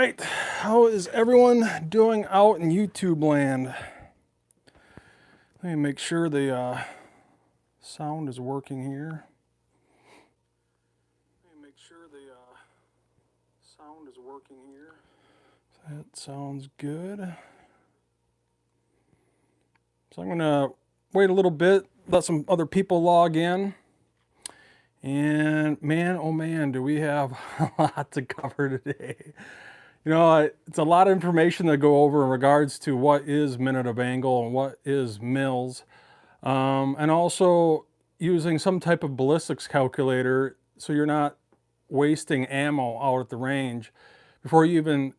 right, how is everyone doing out in YouTube land? Let me make sure the sound is working here. That sounds good. So I'm gonna wait a little bit, let some other people log in. And man, oh man, do we have a lot to cover today. You know, it's a lot of information to go over in regards to what is minute of angle and what is mils. And also using some type of ballistics calculator so you're not wasting ammo out at the range. Before you even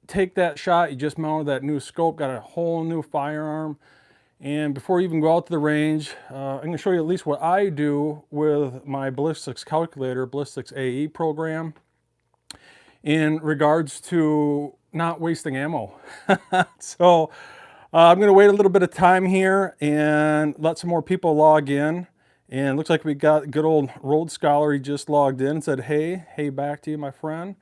take that shot, you just mounted that new scope, got a whole new firearm. And before you even go out to the range, I'm going to show you at least what I do with my ballistics calculator, Ballistics AE program, in regards to not wasting ammo. So I'm going to wait a little bit of time here and let some more people log in. And it looks like we got good old Road Scholar. He just logged in and said, hey back to you, my friend.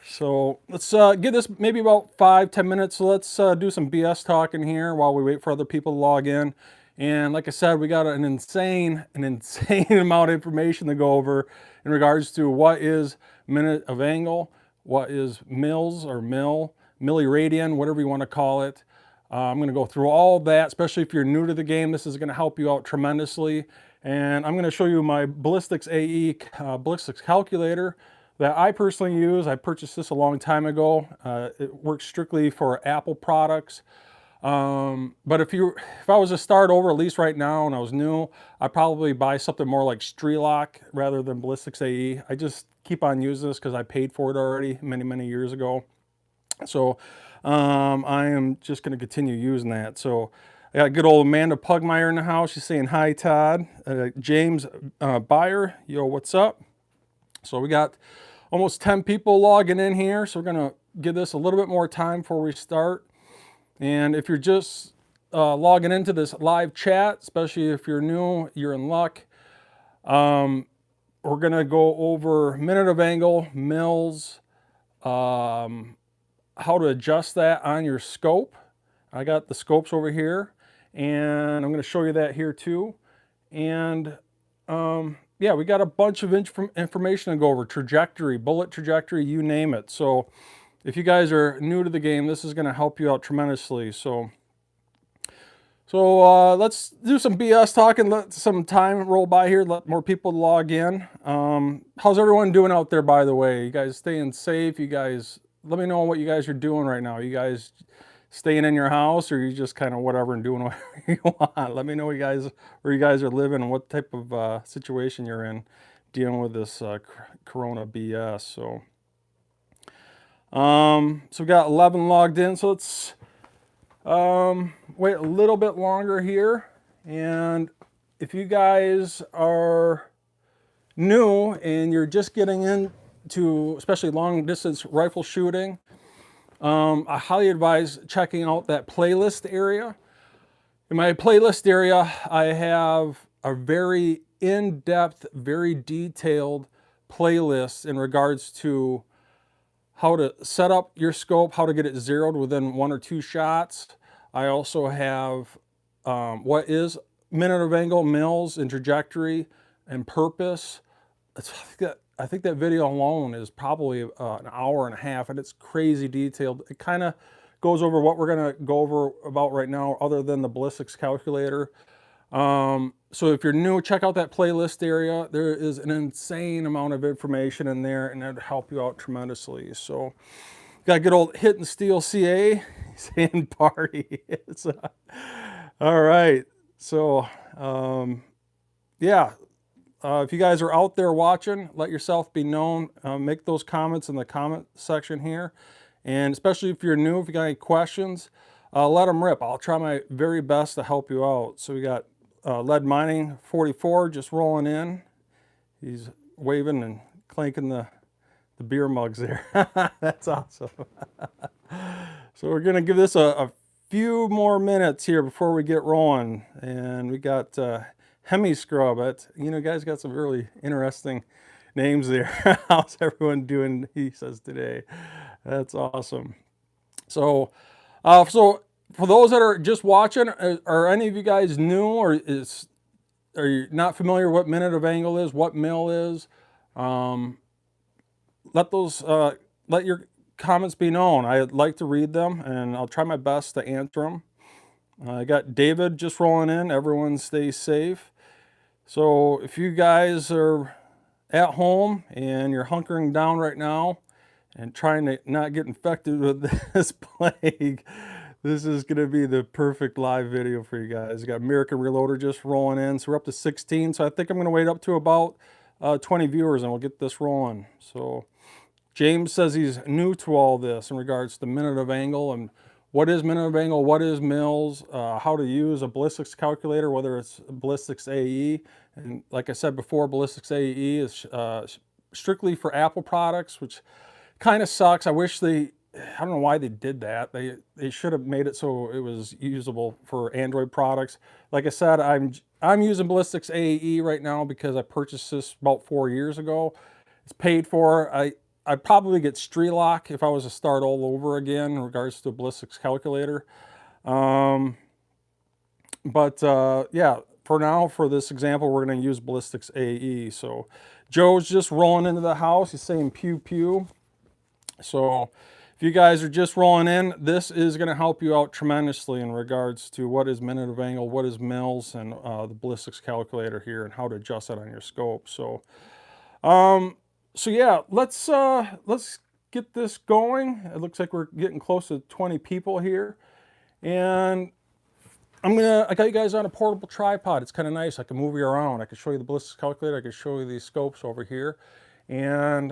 So let's give this maybe about 5-10 minutes. So let's do some BS talking here while we wait for other people to log in. And like I said, we got an insane amount of information to go over in regards to what is minute of angle, what is mils or milliradian, whatever you want to call it. I'm going to go through all of that, especially if you're new to the game. This is going to help you out tremendously. And I'm going to show you my Ballistics AE ballistics calculator that I personally use. I purchased this a long time ago. It works strictly for Apple products. But if I was to start over, at least right now, and I was new, I'd probably buy something more like Strelok rather than Ballistics AE. I just keep on using this because I paid for it already many years ago. So I am just going to continue using that. So I got good old Amanda Pugmire in the house. She's saying hi, Todd. James Byer, yo, what's up? So we got almost 10 people logging in here. So we're going to give this a little bit more time before we start. And if you're just logging into this live chat, especially if you're new, you're in luck. We're going to go over minute of angle, mils, how to adjust that on your scope. I got the scopes over here, and I'm going to show you that here too. And yeah, we got a bunch of information to go over, trajectory, bullet trajectory, you name it. So if you guys are new to the game, this is going to help you out tremendously. So let's do some BS talking, let some time roll by here, let more people log in. How's everyone doing out there, by the way? You guys staying safe? You guys, let me know what you guys are doing right now. You guys staying in your house, or you just kind of whatever and doing whatever you want? Let me know where you guys are living and what type of situation you're in dealing with this Corona BS. So we got 11 logged in. So let's wait a little bit longer here. And if you guys are new and you're just getting into especially long distance rifle shooting, I highly advise checking out that playlist area. In my playlist area, I have a very in-depth, very detailed playlist in regards to how to set up your scope, how to get it zeroed within 1 or 2 shots. I also have what is minute of angle, mils, and trajectory, and purpose. I think that video alone is probably an hour and a half, and it's crazy detailed. It kind of goes over what we're going to go over about right now, other than the ballistics calculator. So if you're new, check out that playlist area. There is an insane amount of information in there, and it'll help you out tremendously. So got good old Hit and Steel CA saying party. All right. So yeah. If you guys are out there watching, let yourself be known. Make those comments in the comment section here. And especially if you're new, if you got any questions, let them rip. I'll try my very best to help you out. So we got Lead Mining 44 just rolling in. He's waving and clanking the beer mugs there. That's awesome. So we're going to give this a few more minutes here before we get rolling. And we got Hemi Scrub. You know, guys got some really interesting names there. How's everyone doing, he says today. That's awesome. So, so for those that are just watching, are any of you guys new, or are you not familiar what minute of angle is, what mil is? Let those let your comments be known. I'd like to read them, and I'll try my best to answer them. I got David just rolling in. Everyone stay safe. So if you guys are at home and you're hunkering down right now and trying to not get infected with this plague, this is going to be the perfect live video for you guys. Got American Reloader just rolling in. So we're up to 16. So I think I'm going to wait up to about 20 viewers and we'll get this rolling. So James says he's new to all this in regards to minute of angle and what is minute of angle, what is mils, how to use a ballistics calculator, whether it's ballistics AE. And like I said before, ballistics AE is strictly for Apple products, which kind of sucks. I wish I don't know why they did that. They should have made it so it was usable for Android products. Like I said, I'm using ballistics AE right now because I purchased this about 4 years ago. It's paid for. I'd probably get Strelock if I was to start all over again in regards to a ballistics calculator. Yeah, for now, for this example, we're going to use ballistics AE. So Joe's just rolling into the house. He's saying pew pew. So if you guys are just rolling in, this is going to help you out tremendously in regards to what is minute of angle, what is mils, and the ballistics calculator here and how to adjust that on your scope. So yeah, let's get this going. It looks like we're getting close to 20 people here. And I got you guys on a portable tripod. It's kind of nice. I can move you around. I can show you the ballistics calculator. I can show you these scopes over here. And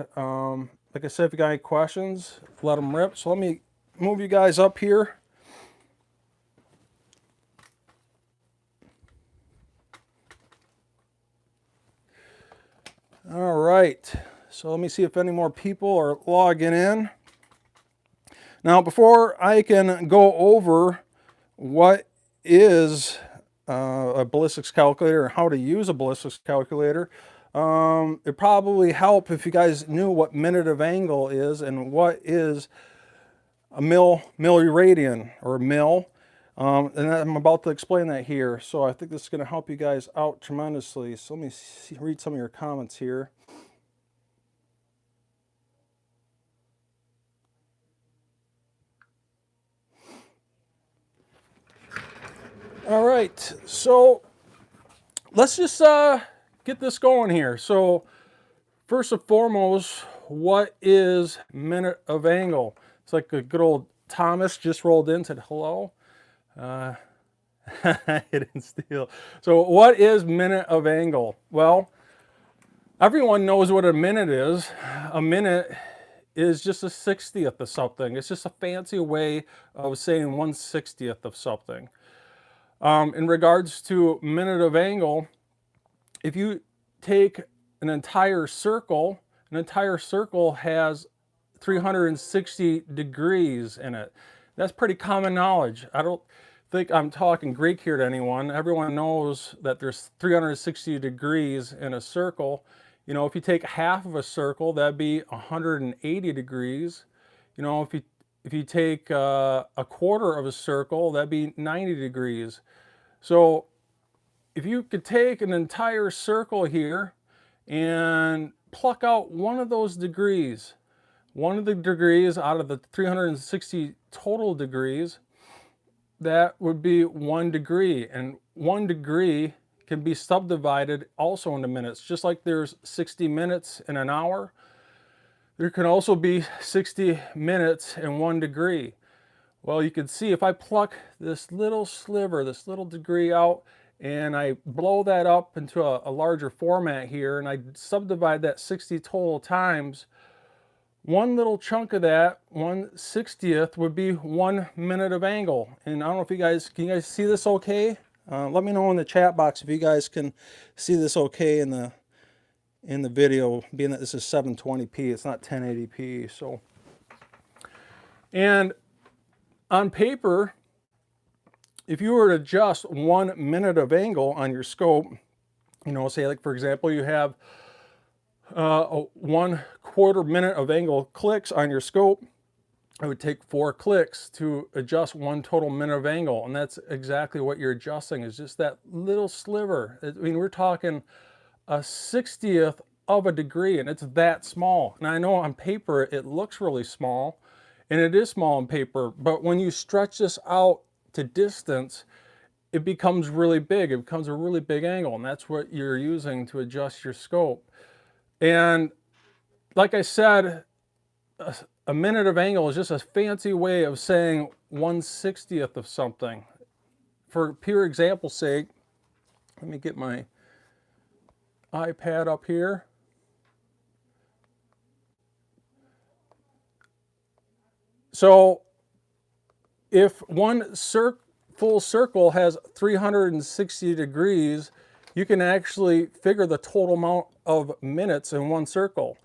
like I said, if you got any questions, let them rip. So let me move you guys up here. All right. So let me see if any more people are logging in. Now, before I can go over what is a ballistics calculator and how to use a ballistics calculator, it'd probably help if you guys knew what minute of angle is and what is a milliradian or mil. And I'm about to explain that here. So I think this is going to help you guys out tremendously. So let me read some of your comments here. All right, so let's just get this going here. So first and foremost, what is minute of angle? It's like a good old Thomas just rolled in, said hello. Hidden steel. So what is minute of angle? Well, everyone knows what a minute is. A minute is just a 60th of something. It's just a fancy way of saying 1/60th of something. In regards to minute of angle, if you take an entire circle has 360 degrees in it. That's pretty common knowledge. I don't think I'm talking Greek here to anyone. Everyone knows that there's 360 degrees in a circle. You know, if you take half of a circle, that'd be 180 degrees. You know, if you take a quarter of a circle, that'd be 90 degrees. So if you could take an entire circle here and pluck out one of those degrees, one of the degrees out of the 360 total degrees, that would be 1 degree. And 1 degree can be subdivided also into minutes. Just like there's 60 minutes in an hour, there can also be 60 minutes in 1 degree. Well, you can see if I pluck this little sliver, this little degree out, and I blow that up into a larger format here, and I subdivide that 60 total times, one little chunk of that, 1/60th, would be 1 minute of angle. And I don't know if can you guys see this okay? Let me know in the chat box if you guys can see this okay in the video, being that this is 720p, it's not 1080p. So, and on paper, if you were to adjust 1 minute of angle on your scope, you know, say like for example, you have 1/4 minute of angle clicks on your scope, it would take 4 clicks to adjust one total minute of angle. And that's exactly what you're adjusting, is just that little sliver. I mean, we're talking a 60th of a degree, and it's that small. And I know on paper it looks really small, and it is small on paper, but when you stretch this out to distance, it becomes really big. It becomes a really big angle, and that's what you're using to adjust your scope. And like I said, a minute of angle is just a fancy way of saying 1/60th of something. For pure example's sake, let me get my iPad up here. So if one full circle has 360 degrees, you can actually figure the total amount of minutes in one circle.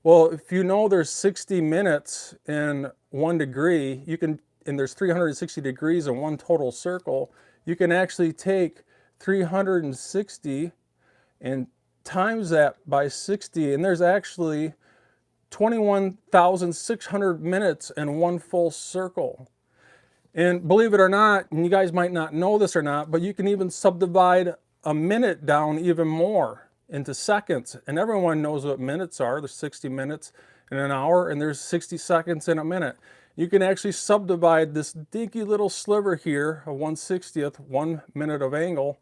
Well, if you know there's 60 minutes in 1 degree, you can, and there's 360 degrees in one total circle, you can actually take 360 and times that by 60, and there's actually 21,600 minutes in one full circle. And believe it or not, and you guys might not know this or not, but you can even subdivide a minute down even more into seconds. And everyone knows what minutes are. There's 60 minutes in an hour, and there's 60 seconds in a minute. You can actually subdivide this dinky little sliver here of 1/60th, 1 minute of angle,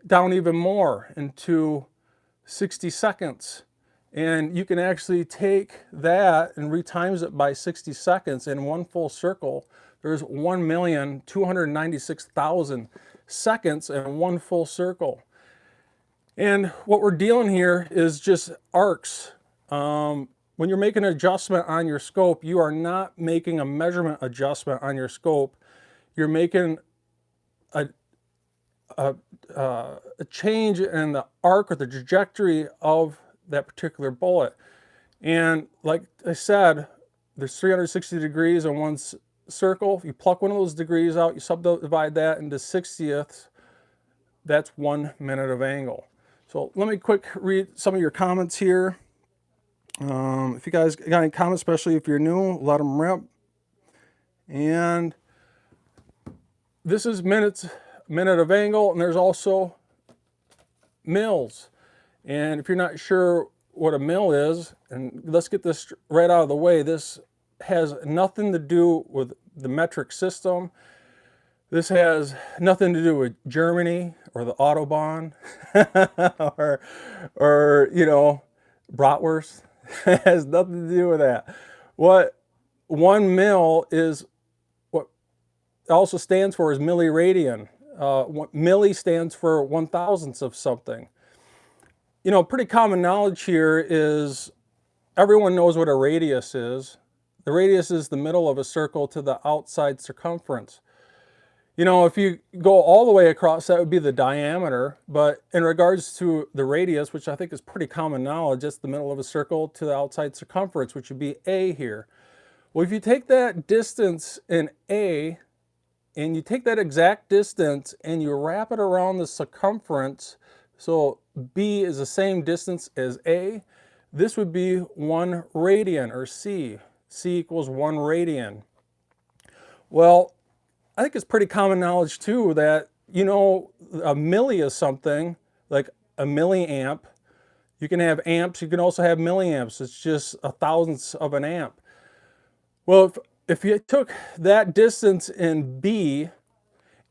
down even more into 60 seconds. And you can actually take that and retimes it by 60 seconds in one full circle. There's 1,296,000 seconds in one full circle. And what we're dealing here is just arcs. When you're making an adjustment on your scope, you are not making a measurement adjustment on your scope. You're making a change in the arc or the trajectory of that particular bullet. And like I said, there's 360 degrees on one circle. If you pluck one of those degrees out, you subdivide that into 60ths, that's 1 minute of angle. So let me quick read some of your comments here. If you guys got any comments, especially if you're new, let them rip. And this is minute of angle, and there's also mils. And if you're not sure what a mil is, and let's get this right out of the way, this has nothing to do with the metric system. This has nothing to do with Germany or the Autobahn or you know, bratwurst. It has nothing to do with that. What 1 mil is, what it also stands for, is milliradian. Milli stands for 1,000th of something. You know, pretty common knowledge here is everyone knows what a radius is. The radius is the middle of a circle to the outside circumference. You know, if you go all the way across, that would be the diameter. But in regards to the radius, which I think is pretty common knowledge, it's the middle of a circle to the outside circumference, which would be A here. Well, if you take that distance in A, and you take that exact distance and you wrap it around the circumference, so B is the same distance as A, this would be 1 radian, or C. C equals 1 radian. Well, I think it's pretty common knowledge too that, you know, a milli is something like a milliamp. You can have amps, you can also have milliamps. It's just 1,000th of an amp. Well, if you took that distance in B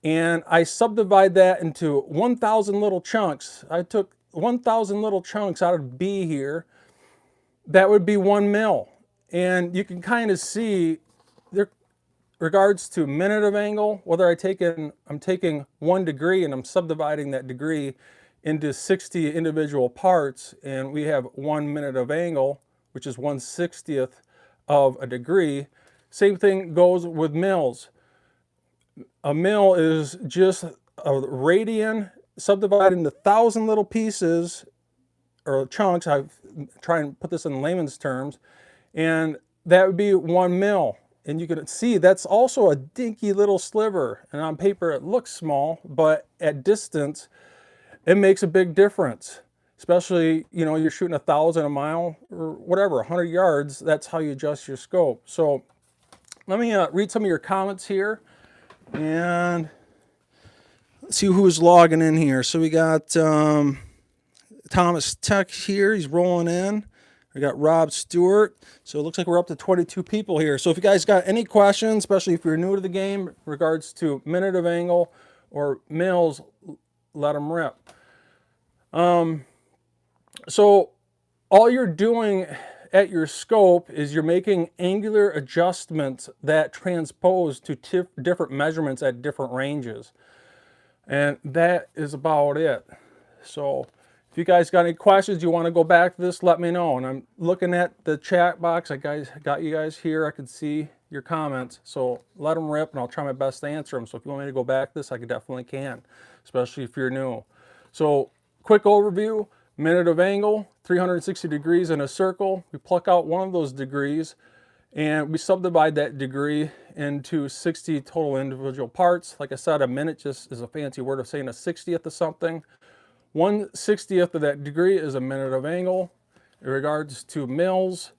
and I subdivide that into 1,000 little chunks, I took 1,000 little chunks out of B here, that would be 1 mil. And you can kind of see there, regards to minute of angle, whether I'm taking 1 degree and I'm subdividing that degree into 60 individual parts, and we have 1 minute of angle, which is 1/60th of a degree. Same thing goes with mils. A mil is just a radian subdivided into 1,000 little pieces or chunks. I try and put this in layman's terms, and that would be 1 mil. And you can see that's also a dinky little sliver. And on paper it looks small, but at distance it makes a big difference. Especially, you know, you're shooting 1,000 a mile or whatever, 100 yards, that's how you adjust your scope. So let me read some of your comments here and see who's logging in here. So we got Thomas Tech here. He's rolling in. We got Rob Stewart. So it looks like we're up to 22 people here. So if you guys got any questions, especially if you're new to the game, in regards to minute of angle or mils, let them rip. So all you're doing at your scope is you're making angular adjustments that transpose to different measurements at different ranges. And that is about it. So if you guys got any questions, you want to go back to this, let me know. And I'm looking at the chat box. I got you guys here. I can see your comments. So let them rip, and I'll try my best to answer them. So if you want me to go back to this, I definitely can, especially if you're new. So quick overview, minute of angle, 360 degrees in a circle. We pluck out one of those degrees, and we subdivide that degree into 60 total individual parts. Like I said, a minute just is a fancy word of saying a 60th of something. 1/60th of that degree is a minute of angle. In regards to mils,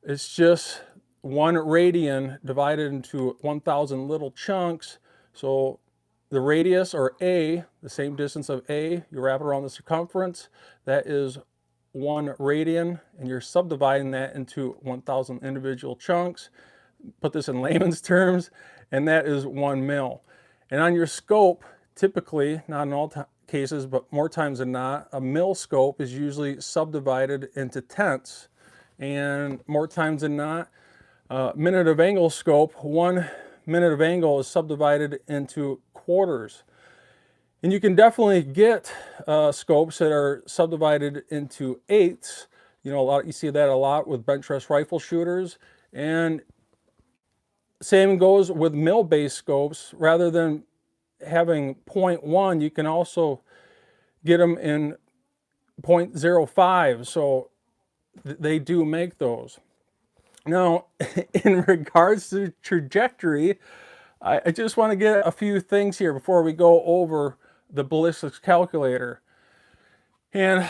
it's just 1 radian divided into 1,000 little chunks. So the radius, or A, the same distance of A, you wrap it around the circumference, that is 1 radian, and you're subdividing that into 1,000 individual chunks. Put this in layman's terms, and that is 1 mil. And on your scope, typically, not in all cases, but more times than not, a mil scope is usually subdivided into tenths. And more times than not, minute of angle scope, 1 minute of angle is subdivided into quarters. And you can definitely get scopes that are subdivided into eighths. You know, you see that a lot with bench rest rifle shooters. And same goes with mil-based scopes. Rather than having 0.1, you can also get them in 0.05. So they do make those. Now, in regards to trajectory, I just want to get a few things here before we go over the ballistics calculator. And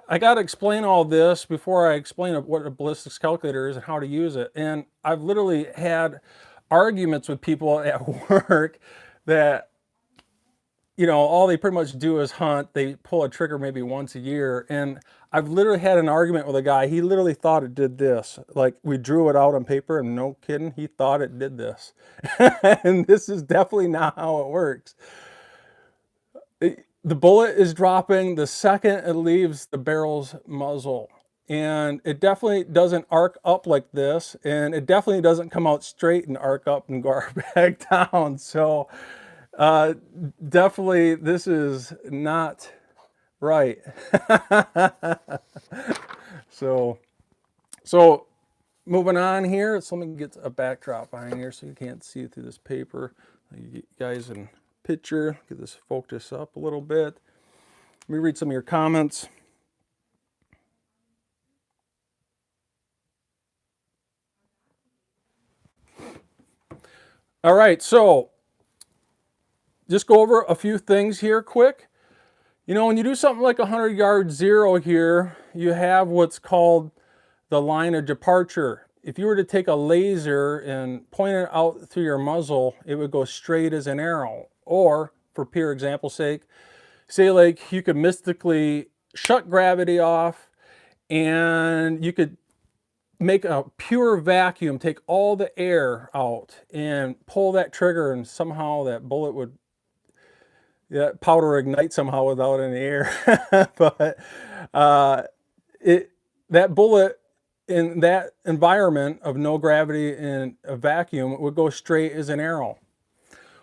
I got to explain all this before I explain what a ballistics calculator is and how to use it. And I've literally had arguments with people at work that, you know, all they pretty much do is hunt. They pull a trigger maybe once a year. And I've literally had an argument with a guy. He literally thought it did this. Like, we drew it out on paper, and no kidding, he thought it did this. And this is definitely not how it works. The bullet is dropping the second it leaves the barrel's muzzle. And it definitely doesn't arc up like this. And it definitely doesn't come out straight and arc up and go back down. So definitely this is not right. So moving on here, so let me get a backdrop behind here so you can't see through this paper. You guys in picture, get this focus up a little bit. Let me read some of your comments. All right, so just go over a few things here quick. You know, when you do something like a 100-yard zero here, you have what's called the line of departure. If you were to take a laser and point it out through your muzzle, it would go straight as an arrow. Or, for pure example's sake, say like you could mystically shut gravity off and you could make a pure vacuum, take all the air out and pull that trigger, and somehow that bullet would, that powder ignite somehow without any air. But that bullet in that environment of no gravity and a vacuum would go straight as an arrow.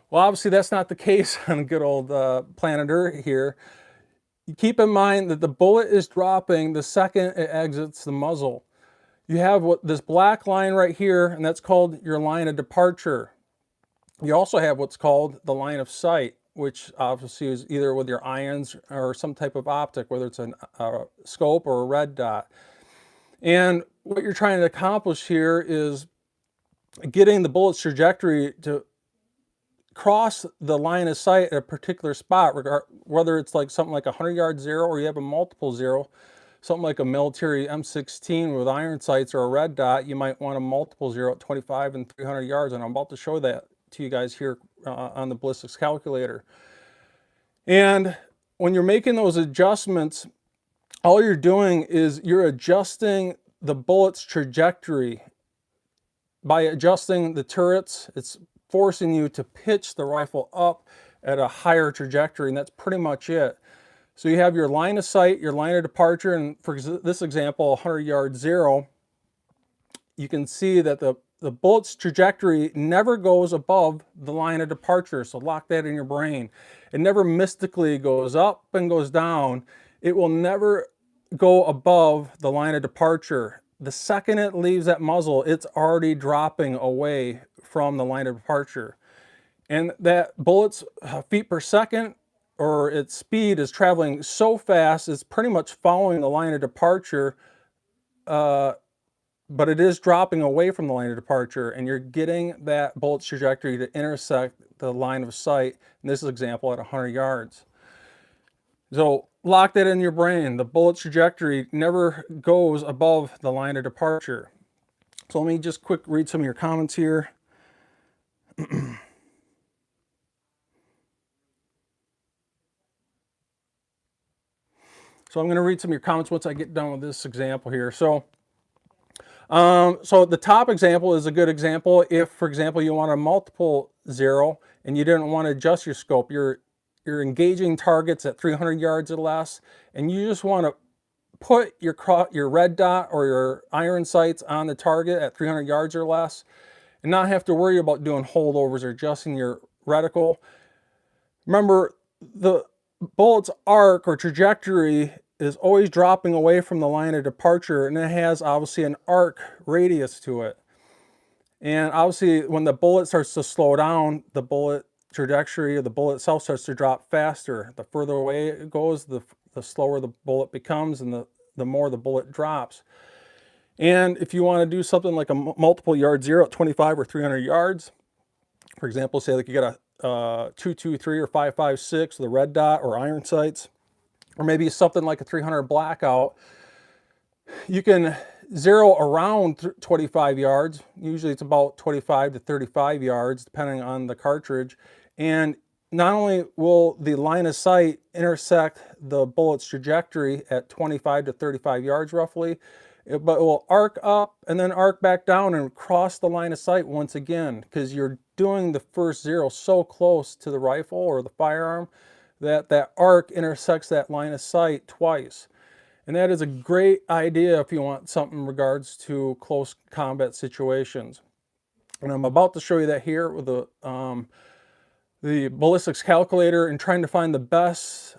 Well, obviously that's not the case on good old planet Earth here. You keep in mind that the bullet is dropping the second it exits the muzzle. You have this black line right here, and that's called your line of departure. You also have what's called the line of sight, which obviously is either with your irons or some type of optic, whether it's a scope or a red dot. And what you're trying to accomplish here is getting the bullet's trajectory to cross the line of sight at a particular spot, whether it's like something like a 100-yard zero or you have a multiple zero. something like a military M16 with iron sights or a red dot, you might want a multiple 0 at 25 and 300 yards, and I'm about to show that to you guys here on the ballistics calculator. And when you're making those adjustments, all you're doing is you're adjusting the bullet's trajectory. By adjusting the turrets, it's forcing you to pitch the rifle up at a higher trajectory, and that's pretty much it. So you have your line of sight, your line of departure, and for this example, 100 yard 0, you can see that the bullet's trajectory never goes above the line of departure, so lock that in your brain. It never mystically goes up and goes down. It will never go above the line of departure. The second it leaves that muzzle, it's already dropping away from the line of departure. And that bullet's feet per second, or its speed, is traveling so fast, it's pretty much following the line of departure, but it is dropping away from the line of departure, and you're getting that bullet's trajectory to intersect the line of sight, in this example at 100 yards. So lock that in your brain. The bullet's trajectory never goes above the line of departure. So let me just quick read some of your comments here. So I'm going to read some of your comments once I get done with this example here. So the top example is a good example. If, for example, you want a multiple 0 and you didn't want to adjust your scope, you're engaging targets at 300 yards or less, and you just want to put your red dot or your iron sights on the target at 300 yards or less, and not have to worry about doing holdovers or adjusting your reticle. Remember, the bullet's arc or trajectory is always dropping away from the line of departure, and it has obviously an arc radius to it. And obviously when the bullet starts to slow down, the bullet trajectory of the bullet itself starts to drop faster. The further away it goes, the slower the bullet becomes, and the more the bullet drops. And if you want to do something like a multiple yard 0 at 25 or 300 yards, for example, say like you got a 223 or 556 with a red dot or iron sights, or maybe something like a 300 blackout, you can 0 around 25 yards. Usually it's about 25 to 35 yards, depending on the cartridge. And not only will the line of sight intersect the bullet's trajectory at 25 to 35 yards roughly, but it will arc up and then arc back down and cross the line of sight once again, because you're doing the first 0 so close to the rifle or the firearm that that arc intersects that line of sight twice. And that is a great idea if you want something in regards to close combat situations. And I'm about to show you that here with the ballistics calculator, and trying to find the best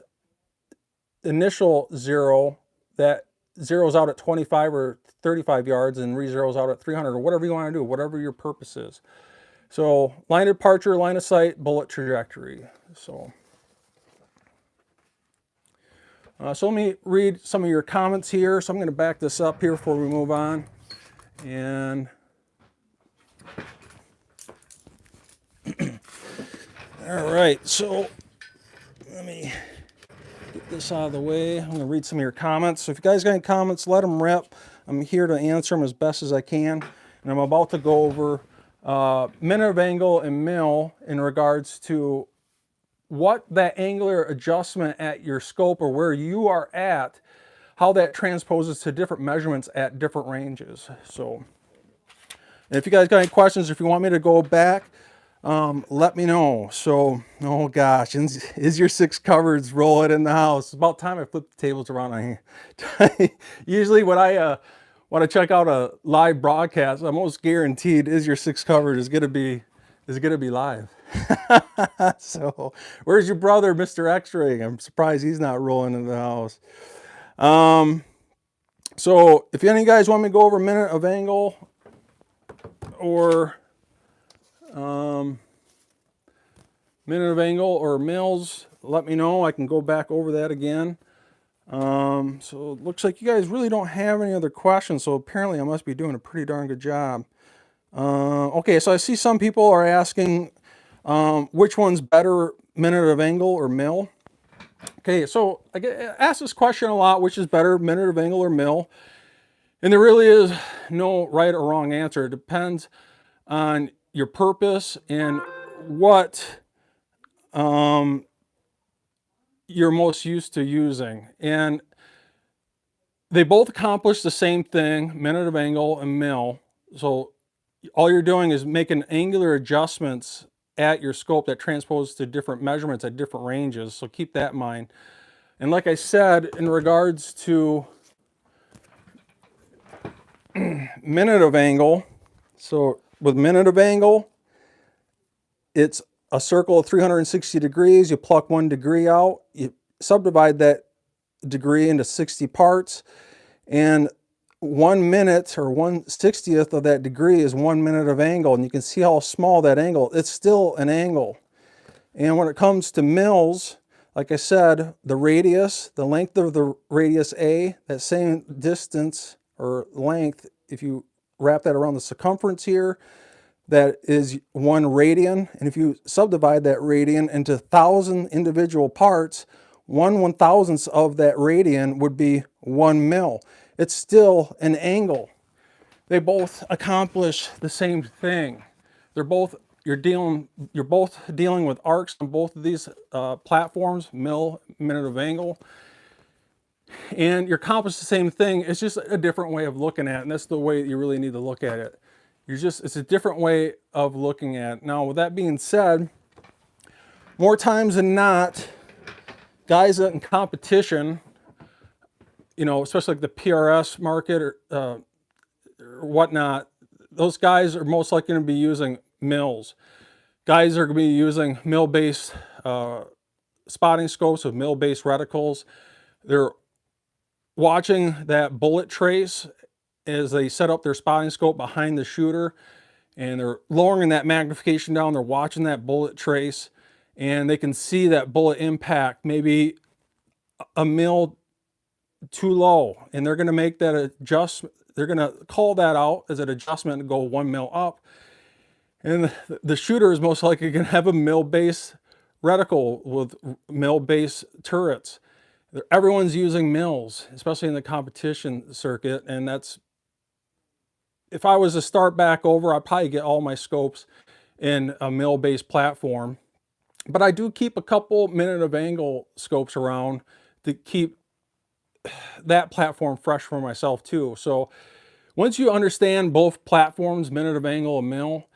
initial 0 that zeroes out at 25 or 35 yards and re-zeroes out at 300, or whatever you want to do, whatever your purpose is. So line of departure, line of sight, bullet trajectory. So let me read some of your comments here. So I'm going to back this up here before we move on. And all right, so let me get this out of the way. I'm going to read some of your comments. So if you guys got any comments, let them rip. I'm here to answer them as best as I can. And I'm about to go over minute of angle and mil in regards to what that angular adjustment at your scope, or where you are at, how that transposes to different measurements at different ranges. So if you guys got any questions, if you want me to go back, let me know. So, oh gosh, is your 6 cupboards rolling in the house? It's about time I flip the tables around on here. Usually when I want to check out a live broadcast, I'm almost guaranteed is your 6 cupboard is gonna be live. So where's your brother, Mr. X-Ray? I'm surprised he's not rolling in the house. So if any of you guys want me to go over minute of angle or minute of angle or mils, let me know. I can go back over that again. So it looks like you guys really don't have any other questions, so apparently I must be doing a pretty darn good job. Okay, so I see some people are asking which one's better, minute of angle or mil. Okay, so I get asked this question a lot, which is better, minute of angle or mil? And there really is no right or wrong answer. It depends on your purpose and what you're most used to using. And they both accomplish the same thing, minute of angle and mil. So all you're doing is making angular adjustments at your scope that transpose to different measurements at different ranges. So keep that in mind. And like I said, in regards to minute of angle, so with minute of angle, it's a circle of 360 degrees. You pluck 1 degree out, you subdivide that degree into 60 parts, and 1 minute or 1/60th of that degree is 1 minute of angle. And you can see how small that angle, it's still an angle. And when it comes to mils, like I said, the radius, the length of the radius A, that same distance or length, if you wrap that around the circumference here, that is 1 radian. And if you subdivide that radian into 1,000 individual parts, 1/1000th of that radian would be 1 mil. It's still an angle. They both accomplish the same thing. They're both, you're both dealing with arcs on both of these platforms, mil, minute of angle. And you're accomplishing the same thing. It's just a different way of looking at it. And that's the way you really need to look at it. It's a different way of looking at it. Now, with that being said, more times than not, guys in competition, you know, especially like the PRS market or whatnot, those guys are most likely going to be using mils. Guys are going to be using mil-based spotting scopes with mil-based reticles. They're watching that bullet trace as they set up their spotting scope behind the shooter, and they're lowering that magnification down. They're watching that bullet trace, and they can see that bullet impact maybe a mil too low, and they're going to make that adjustment. They're going to call that out as an adjustment and go 1 mil up. And the shooter is most likely going to have a mil-based reticle with mil-based turrets. Everyone's using mils, especially in the competition circuit, and that's, if I was to start back over, I'd probably get all my scopes in a mil-based platform. But I do keep a couple minute of angle scopes around to keep that platform fresh for myself too. So once you understand both platforms, minute of angle and mil,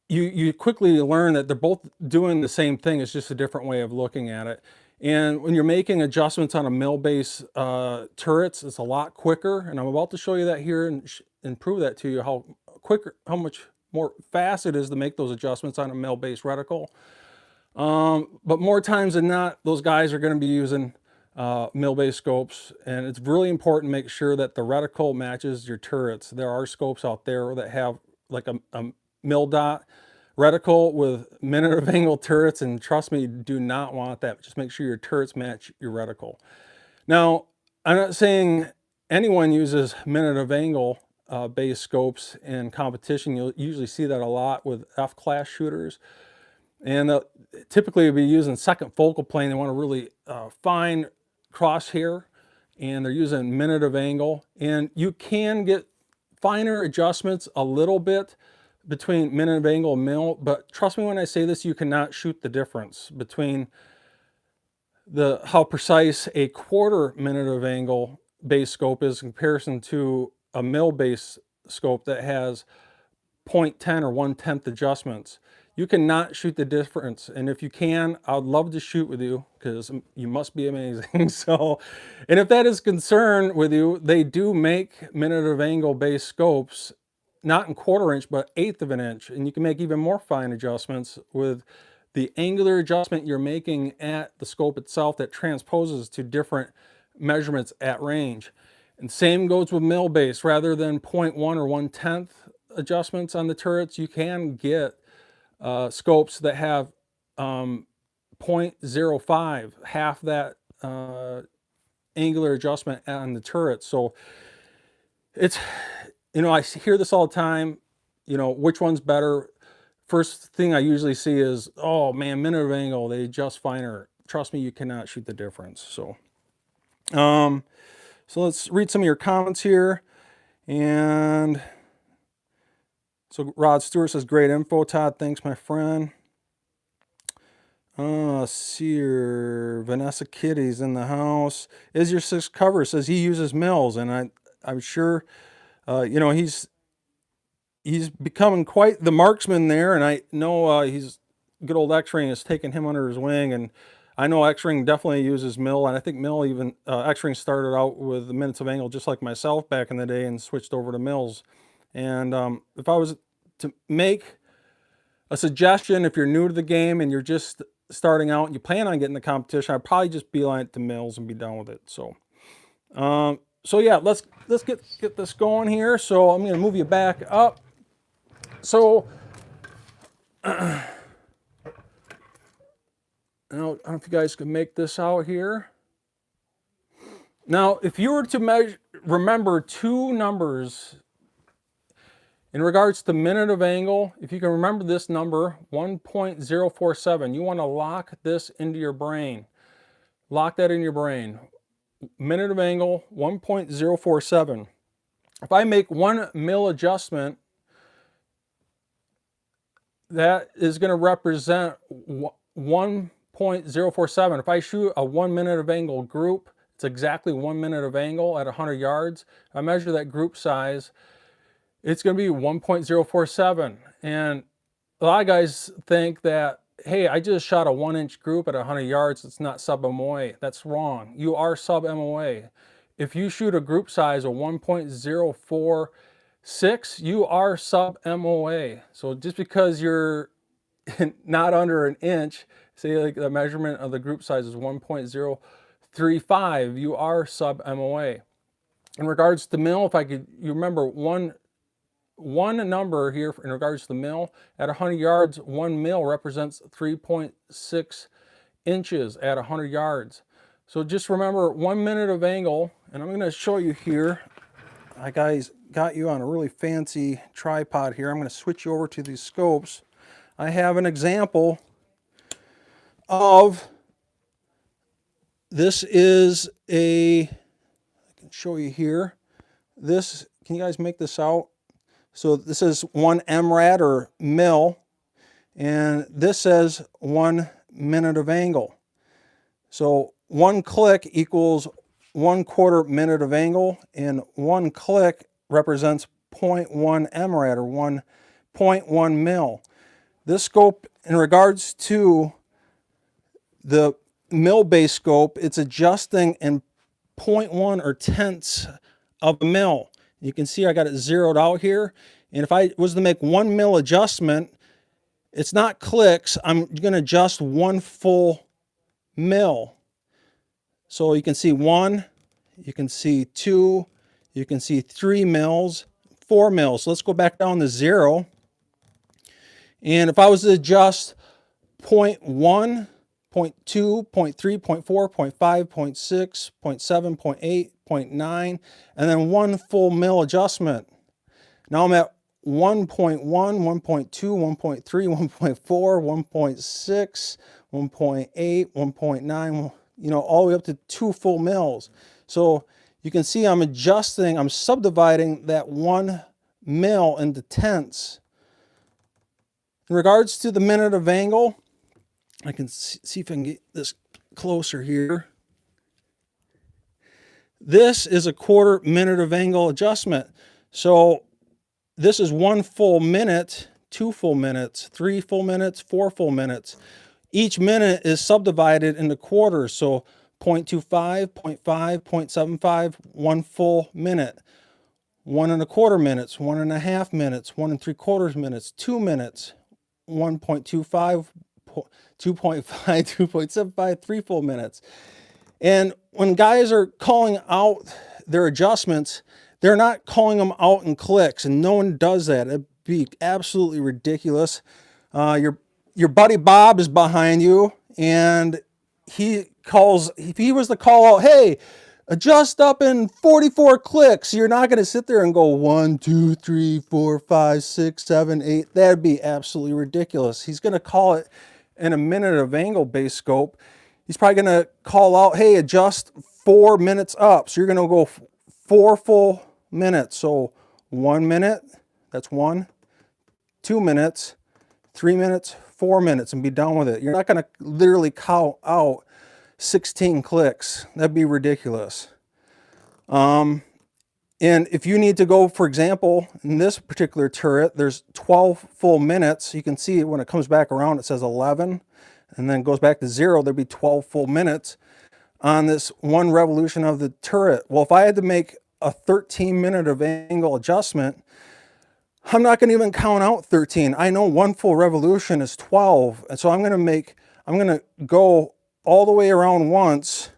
you quickly learn that they're both doing the same thing. It's just a different way of looking at it. And when you're making adjustments on a mil-based turrets, it's a lot quicker. And I'm about to show you that here and prove that to you, how much more fast it is to make those adjustments on a mil-based reticle. But more times than not, those guys are going to be using mil-based scopes, and it's really important to make sure that the reticle matches your turrets. There are scopes out there that have like a mil dot reticle with minute of angle turrets, and trust me, you do not want that. Just make sure your turrets match your reticle. Now, I'm not saying anyone uses minute of angle based scopes in competition. You'll usually see that a lot with F-class shooters, and typically you'll be using second focal plane. They want a really fine crosshair, and they're using minute of angle, and you can get finer adjustments a little bit between minute of angle and mil, but trust me when I say this, you cannot shoot the difference between how precise a 1/4 minute of angle base scope is in comparison to a mil base scope that has 0.10 or 1/10 adjustments. You cannot shoot the difference, and if you can, I'd love to shoot with you because you must be amazing. So, and if that is concern with you, they do make minute of angle based scopes, not in 1/4 inch, but 1/8 of an inch, and you can make even more fine adjustments with the angular adjustment you're making at the scope itself that transposes to different measurements at range. And same goes with mil base. Rather than 0.1 or 1/10 adjustments on the turrets, you can get scopes that have 0.05, half that angular adjustment on the turret. So it's, you know, I hear this all the time, you know, which one's better? First thing I usually see is, oh man, minute of angle, they adjust finer. trust me, you cannot shoot the difference. So let's read some of your comments here. And so Rod Stewart says, great info, Todd. Thanks, my friend. Sear, Vanessa Kitty's in the house. Is your six cover? Says he uses mills, and I'm sure, you know, he's becoming quite the marksman there, and I know he's good old X-Ring has taken him under his wing, and I know X-Ring definitely uses mill, and I think mill even X-Ring started out with the minutes of angle just like myself back in the day and switched over to mills. And if I was to make a suggestion, if you're new to the game and you're just starting out and you plan on getting the competition, I'd probably just beeline it to mills and be done with it. So so yeah, let's get this going here. So I'm going to move you back up. So I don't know if you guys can make this out here. Now, if you were to remember two numbers in regards to minute of angle, if you can remember this number, 1.047, you want to lock this into your brain. Lock that in your brain. Minute of angle, 1.047. If I make 1 mil adjustment, that is going to represent 1.047. If I shoot a 1 minute of angle group, it's exactly 1 minute of angle at 100 yards. If I measure that group size, it's going to be 1.047. And a lot of guys think that, hey, I just shot a 1-inch group at 100 yards. It's not sub MOA. That's wrong. You are sub MOA. If you shoot a group size of 1.046, you are sub MOA. So just because you're not under an inch, say like the measurement of the group size is 1.035, you are sub MOA. In regards to mil, if I could, you remember one number here in regards to the mil, at 100 yards, 1 mil represents 3.6 inches at 100 yards. So just remember 1 minute of angle, and I'm going to show you here. I guys got you on a really fancy tripod here. I'm going to switch you over to these scopes. I have an example of, this is I can show you here. This, can you guys make this out? So this is 1 MRAD or mil, and this says 1 minute of angle. So 1 click equals 1/4 minute of angle, and 1 click represents 0.1 MRAD or 1.1 mil. This scope, in regards to the mil-based scope, it's adjusting in 0.1 or tenths of a mil. You can see I got it zeroed out here. And if I was to make 1 mil adjustment, it's not clicks. I'm going to adjust 1 full mil. So you can see 1, you can see 2, you can see 3 mils, 4 mils. So let's go back down to 0. And if I was to adjust 0.1, 0.2, 0.3, 0.4, 0.5, 0.6, 0.7, 0.8, 0.9, and then 1 full mil adjustment. Now I'm at 1.1, 1.2, 1.3, 1.4, 1.6, 1.8, 1.9, you know, all the way up to 2 full mils. So you can see I'm adjusting, I'm subdividing that 1 mil into tenths. In regards to the minute of angle, I can see if I can get this closer here. This is a 1/4 minute of angle adjustment. So this is 1 full minute, 2 full minutes, 3 full minutes, 4 full minutes. Each minute is subdivided into quarters. So 0.25, 0.5, 0.75, 1 full minute. 1 1/4 minutes, 1 1/2 minutes, 1 3/4 minutes, 2 minutes, 1.25, 2.5, 2.75, 3 full minutes. And when guys are calling out their adjustments, they're not calling them out in clicks, and no one does that. It'd be absolutely ridiculous. Your buddy Bob is behind you, and he calls, if he was to call out, hey, adjust up in 44 clicks, you're not going to sit there and go 1, 2, 3, 4, 5, 6, 7, 8. That'd be absolutely ridiculous. He's going to call it in a minute of angle-based scope. he's probably going to call out, hey, adjust 4 minutes up. So you're going to go 4 full minutes. So 1 minute, that's 1, 2 minutes, 3 minutes, 4 minutes, and be done with it. You're not going to literally count out 16 clicks. That'd be ridiculous. And if you need to go, for example, in this particular turret, there's 12 full minutes. You can see when it comes back around, it says 11, and then goes back to 0. There'd be 12 full minutes on this one revolution of the turret. Well, if I had to make a 13-minute of angle adjustment, I'm not going to even count out 13. I know one full revolution is 12, and so I'm going to go all the way around once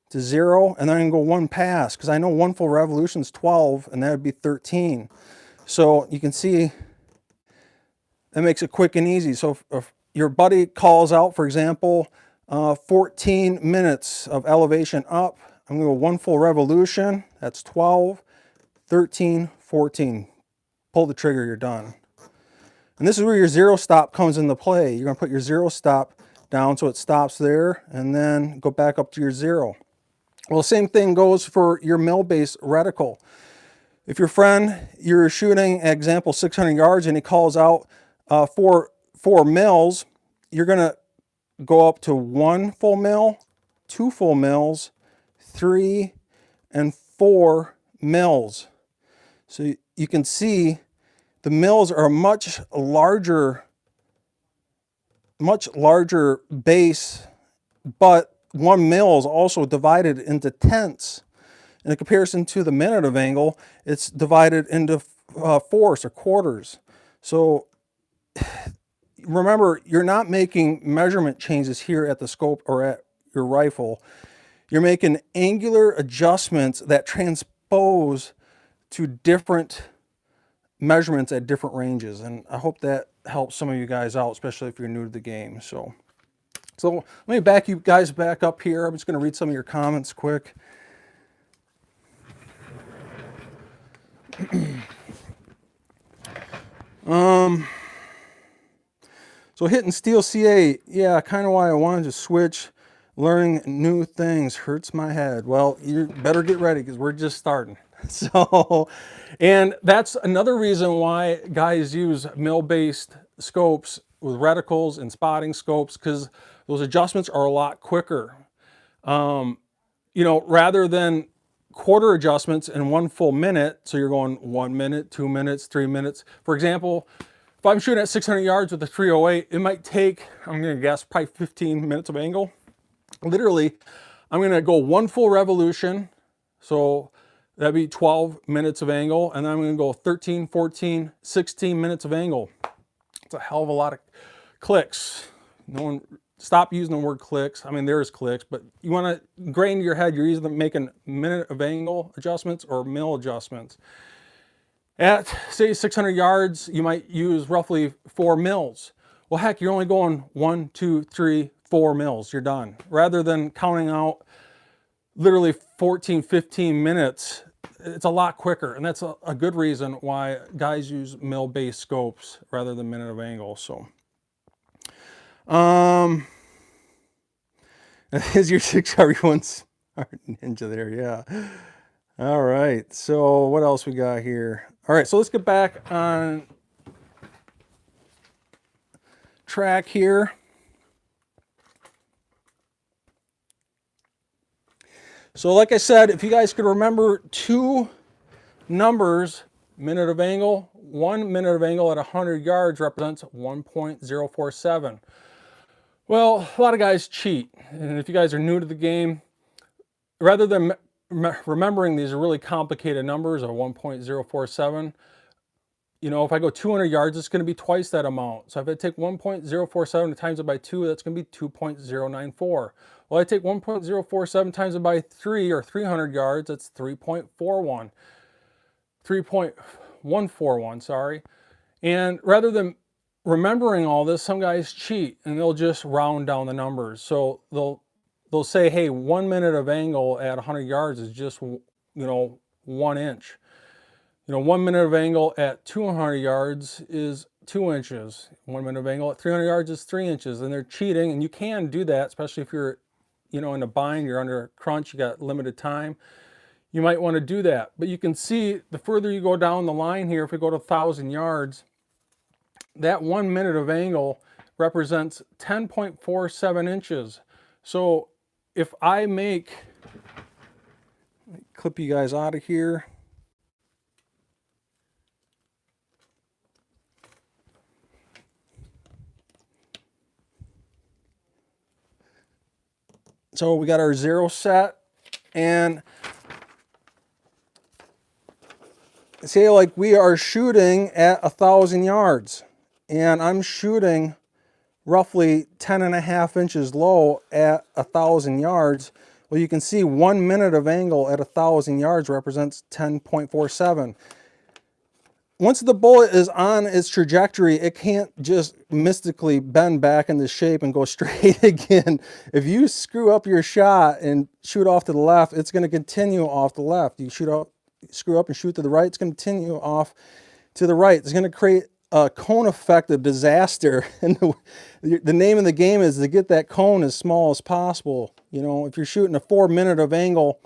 to 0, and then I'm going to go 1 pass, because I know one full revolution is 12, and that would be 13. So you can see that makes it quick and easy. So if your buddy calls out, for example, 14 minutes of elevation up, I'm going to go 1 full revolution, that's 12, 13, 14. Pull the trigger, you're done. And this is where your 0 stop comes into play. You're going to put your 0 stop down so it stops there, and then go back up to your 0. Well, the same thing goes for your mill-based reticle. If your friend, you're shooting at example 600 yards and he calls out 4 mils, you're going to go up to 1 full mil, 2 full mils, 3, and 4 mils. So you can see the mils are a much larger base, but 1 mil is also divided into tenths. In comparison to the minute of angle, it's divided into fourths or quarters. So remember, you're not making measurement changes here at the scope or at your rifle. You're making angular adjustments that transpose to different measurements at different ranges. And I hope that helps some of you guys out, especially if you're new to the game. So let me back you guys back up here. I'm just going to read some of your comments quick. So hitting steel CA, yeah, kind of why I wanted to switch. Learning new things hurts my head. Well, you better get ready because we're just starting. So, and that's another reason why guys use mill-based scopes with reticles and spotting scopes, because those adjustments are a lot quicker. You know, rather than quarter adjustments in 1 full minute, so you're going 1 minute, 2 minutes, 3 minutes. For example, if I'm shooting at 600 yards with a 308, it might take, I'm going to guess, probably 15 minutes of angle. Literally, I'm going to go 1 full revolution, so that'd be 12 minutes of angle, and then I'm going to go 13, 14, 16 minutes of angle. It's a hell of a lot of clicks. No one, stop using the word clicks. I mean, there's clicks, but you want to ingrain into your head, you're either making minute of angle adjustments or mil adjustments. At, say, 600 yards, you might use roughly 4 mils. Well, heck, you're only going 1, 2, 3, 4 mils. You're done. Rather than counting out literally 14, 15 minutes, it's a lot quicker. And that's a good reason why guys use mil-based scopes rather than minute of angle. So, is your 6R1 smart ninja there? Yeah. All right. So what else we got here? All right. So let's get back on track here. So like I said, if you guys could remember 2 numbers, minute of angle, 1 minute of angle at 100 yards represents 1.047. Well, a lot of guys cheat. And if you guys are new to the game, rather than remembering these really complicated numbers of 1.047, you know, if I go 200 yards, it's going to be twice that amount. So if I take 1.047 and times it by 2, that's going to be 2.094. Well, I take 1.047 times it by 3, or 300 yards, that's 3.41. 3.141, sorry. And rather than remembering all this, some guys cheat and they'll just round down the numbers. So they'll say, hey, 1 minute of angle at 100 yards is just, you know, 1 inch. You know, 1 minute of angle at 200 yards is 2 inches. 1 minute of angle at 300 yards is 3 inches. And they're cheating, and you can do that, especially if you're you know, in a bind, you're under a crunch, you got limited time, you might want to do that. But you can see the further you go down the line here, if we go to 1,000 yards, that 1 minute of angle represents 10.47 inches. So if I make, clip you guys out of here. So we got our 0 set, and say like we are shooting at 1,000 yards, and I'm shooting roughly 10.5 inches low at 1,000 yards. Well, you can see 1 minute of angle at 1,000 yards represents 10.47. Once the bullet is on its trajectory, it can't just mystically bend back into shape and go straight again. If you screw up your shot and shoot off to the left, it's going to continue off the left. You screw up and shoot to the right, it's going to continue off to the right. It's going to create a cone effect of disaster. And the name of the game is to get that cone as small as possible. You know, if you're shooting a 4 minute of angle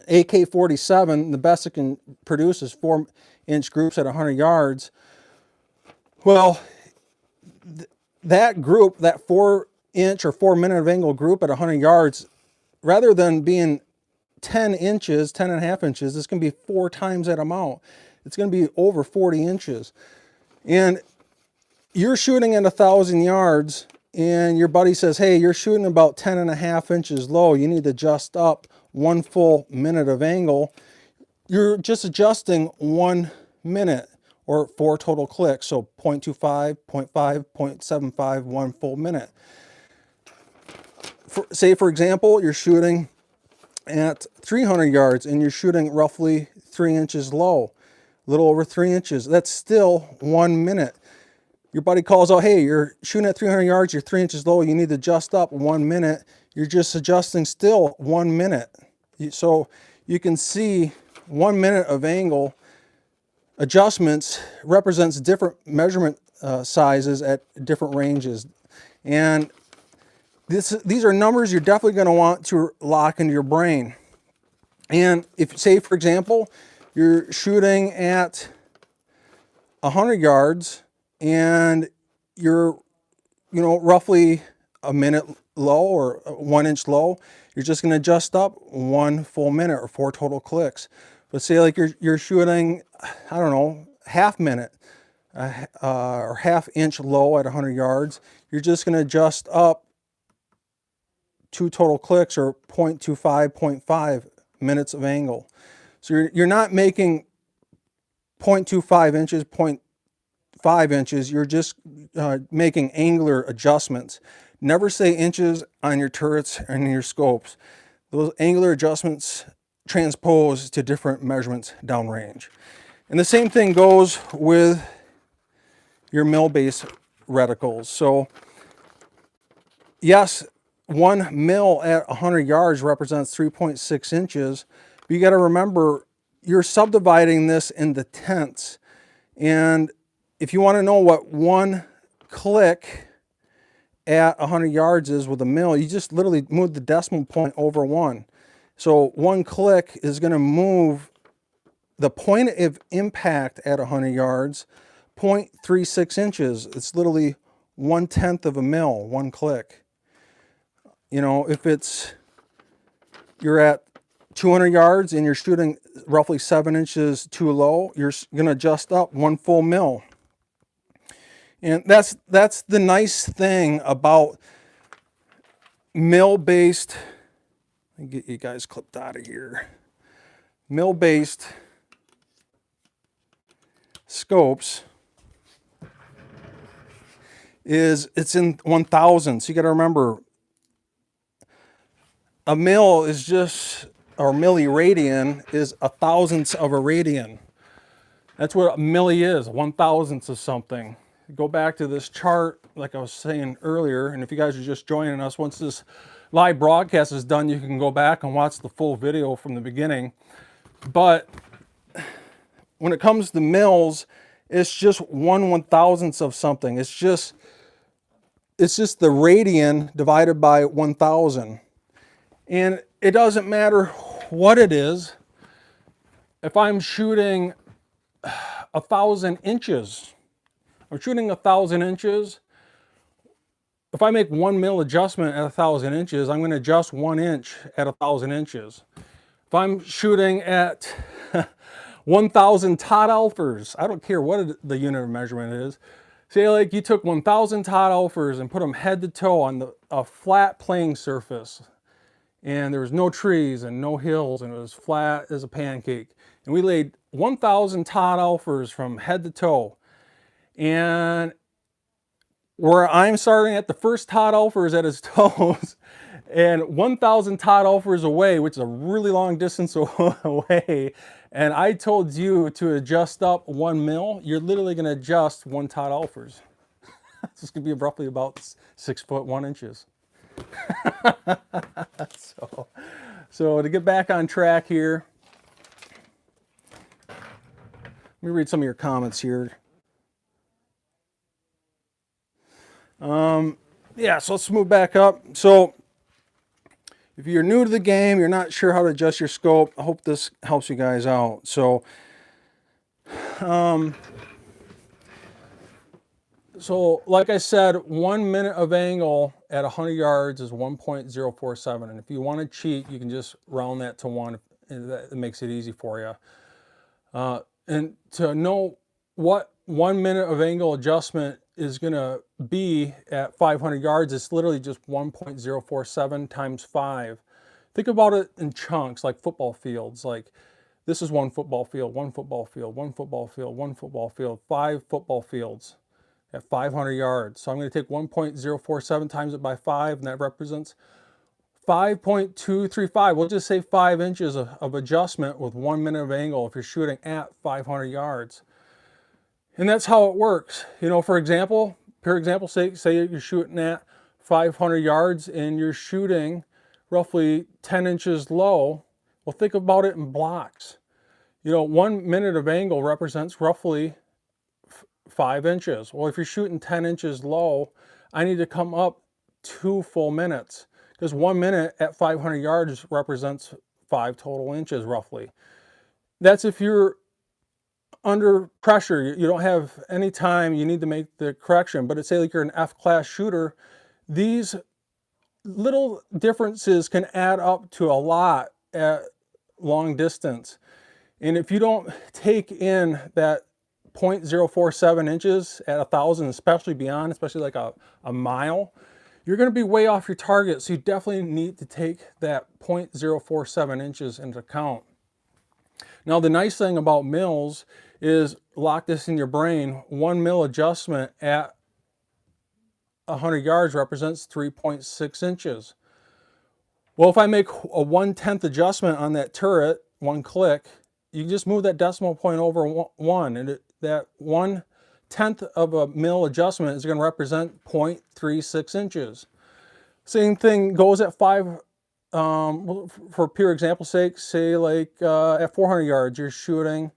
AK-47, the best it can produce is 4-inch groups at 100 yards. Well, that group, that 4-inch or 4 minute of angle group at 100 yards, rather than being 10 inches, 10.5 inches, it's going to be 4 times that amount. It's going to be over 40 inches. And you're shooting at 1,000 yards, and your buddy says, hey, you're shooting about 10.5 inches low. You need to adjust up 1 full minute of angle. You're just adjusting 1 minute or 4 total clicks. So 0.25, 0.5, 0.75, 1 full minute. Say, for example, you're shooting at 300 yards and you're shooting roughly 3 inches low, a little over 3 inches. That's still 1 minute. Your buddy calls out, hey, you're shooting at 300 yards, you're 3 inches low, you need to adjust up 1 minute. You're just adjusting still 1 minute. So you can see 1 minute of angle adjustments represents different measurement sizes at different ranges. And these are numbers you're definitely going to want to lock into your brain. And if, say, for example, you're shooting at 100 yards and you're, you know, roughly a minute low or 1 inch low, you're just going to adjust up 1 full minute or 4 total clicks. But say like you're shooting, I don't know, half minute or half inch low at 100 yards, you're just going to adjust up 2 total clicks or 0.25, 0.5 minutes of angle. So you're not making 0.25 inches, 0.5 inches, you're just making angular adjustments. Never say inches on your turrets and your scopes. Those angular adjustments transpose to different measurements downrange. And the same thing goes with your mill-based reticles. So yes, 1 mil at 100 yards represents 3.6 inches. But you got to remember, you're subdividing this into tenths. And if you want to know what 1 click at 100 yards is with a mil, you just literally move the decimal point over 1. So 1 click is going to move the point of impact at 100 yards 0.36 inches. It's literally 1/10 of a mil, 1 click. You know, if you're at 200 yards and you're shooting roughly 7 inches too low, you're going to adjust up 1 full mil. And that's the nice thing about mill-based, let me get you guys clipped out of here, mill-based scopes is it's in 1,000. So you got to remember, a mil is just, or milliradian is 1,000th of a radian. That's what a milli is, 1,000th of something. Go back to this chart, like I was saying earlier, and if you guys are just joining us, once this live broadcast is done, you can go back and watch the full video from the beginning. But when it comes to mils, it's just 1/1000th of something. It's just the radian divided by 1,000. And it doesn't matter what it is. If I'm shooting 1,000 inches, I'm shooting 1,000 inches. If I make 1 mil adjustment at 1,000 inches, I'm going to adjust 1 inch at 1,000 inches. If I'm shooting at 1,000 Todd Elfers, I don't care what the unit of measurement is. Say like you took 1,000 Todd Elfers and put them head to toe on a flat playing surface, and there was no trees and no hills, and it was flat as a pancake. And we laid 1,000 Todd Elfers from head to toe. And where I'm starting at the first Todd Elfers at his toes, and 1,000 Todd Elfers away, which is a really long distance away, and I told you to adjust up 1 mil, you're literally going to adjust 1 Todd Elfers. This is going to be roughly about 6 foot 1 inches. So to get back on track here, let me read some of your comments here. Yeah, so let's move back up. So if you're new to the game, you're not sure how to adjust your scope, I hope this helps you guys out. So, like I said, 1 minute of angle at 100 yards is 1.047. And if you want to cheat, you can just round that to 1. And that makes it easy for you. And to know what 1 minute of angle adjustment is going to be at 500 yards, it's literally just 1.047 times 5. Think about it in chunks, like football fields. Like this is 1 football field, 1 football field, 1 football field, 1 football field, 5 football fields at 500 yards. So I'm going to take 1.047 times it by 5, and that represents 5.235. We'll just say 5 inches of adjustment with 1 minute of angle if you're shooting at 500 yards. And that's how it works. You know, for example, say you're shooting at 500 yards and you're shooting roughly 10 inches low. Well, think about it in blocks. You know, 1 minute of angle represents roughly 5 inches. Well, if you're shooting 10 inches low, I need to come up 2 full minutes, because 1 minute at 500 yards represents 5 total inches roughly. That's if you're under pressure, you don't have any time, you need to make the correction. But it's say like you're an F-class shooter, these little differences can add up to a lot at long distance. And if you don't take in that 0.047 inches at 1,000, especially beyond, especially like a mile, you're going to be way off your target. So you definitely need to take that 0.047 inches into account. Now, the nice thing about mils is, lock this in your brain, 1 mil adjustment at 100 yards represents 3.6 inches. Well, if I make a 1/10 adjustment on that turret, 1 click, you can just move that decimal point over 1, and that 1/10 of a mil adjustment is going to represent 0.36 inches. Same thing goes at 5. For pure example sake, say like at 400 yards you're shooting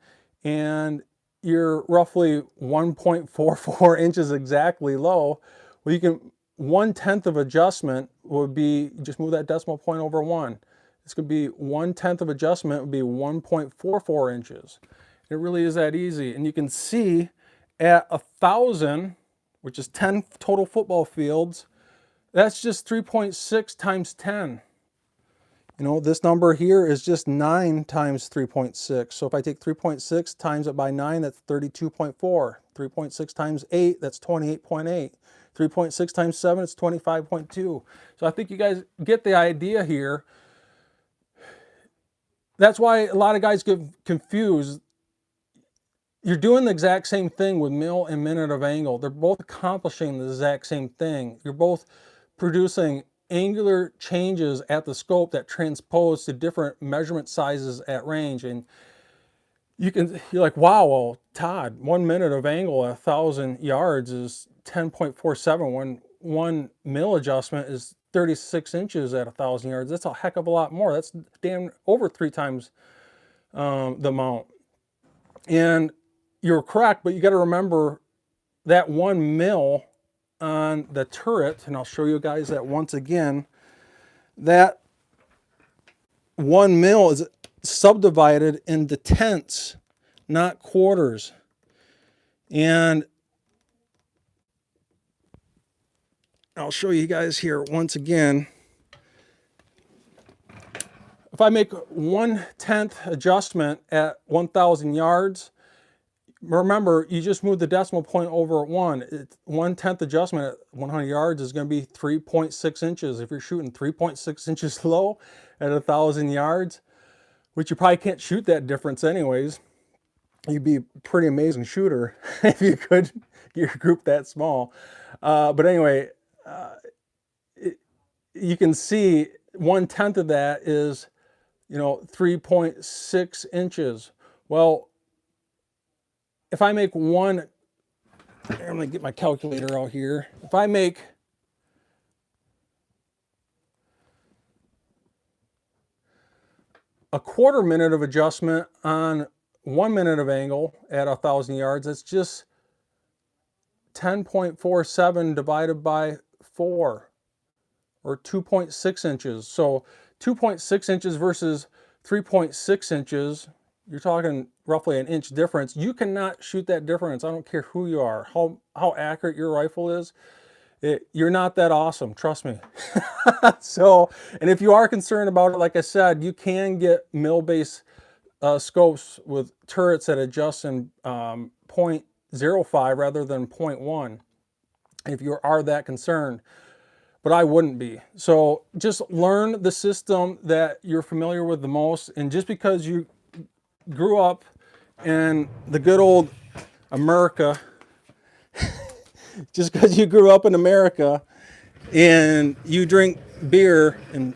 and you're roughly 1.44 inches exactly low. Well, you can 1/10 of adjustment would be, just move that decimal point over 1. It's going to be 1/10 of adjustment would be 1.44 inches. It really is that easy. And you can see at 1,000, which is 10 total football fields, that's just 3.6 times 10. You know, this number here is just 9 times 3.6. So if I take 3.6 times it by 9, that's 32.4. 3.6 times 8, that's 28.8. 3.6 times 7, it's 25.2. So I think you guys get the idea here. That's why a lot of guys get confused. You're doing the exact same thing with mil and minute of angle. They're both accomplishing the exact same thing. You're both producing angular changes at the scope that transpose to different measurement sizes at range. And you're like, wow, well, Todd, 1 minute of angle at 1,000 yards is 10.47 when 1 mil adjustment is 36 inches at 1,000 yards. That's a heck of a lot more. That's damn over 3 times the amount. And you're correct, but you got to remember that 1 mil on the turret, and I'll show you guys that once again, that 1 mil is subdivided into tenths, not quarters. And I'll show you guys here once again. If I make 1/10 adjustment at 1,000 yards, remember, you just move the decimal point over at 1. 1/10 adjustment at 100 yards is going to be 3.6 inches. If you're shooting 3.6 inches low at 1,000 yards, which you probably can't shoot that difference anyways, you'd be a pretty amazing shooter if you could get your group that small. But anyway, you can see 1/10 of that is, 3.6 inches. Well, if I make I'm going to get my calculator out here. If I make a 1/4 minute of adjustment on 1 minute of angle at 1,000 yards, it's just 10.47 divided by 4, or 2.6 inches. So 2.6 inches versus 3.6 inches, you're talking roughly an inch difference. You cannot shoot that difference. I don't care who you are, how accurate your rifle is. You're not that awesome, trust me. So, and if you are concerned about it, like I said, you can get mill-based scopes with turrets that adjust in 0.05 rather than 0.1, if you are that concerned. But I wouldn't be. So just learn the system that you're familiar with the most. And just because you grew up in the good old America, just because you grew up in America and you drink beer and,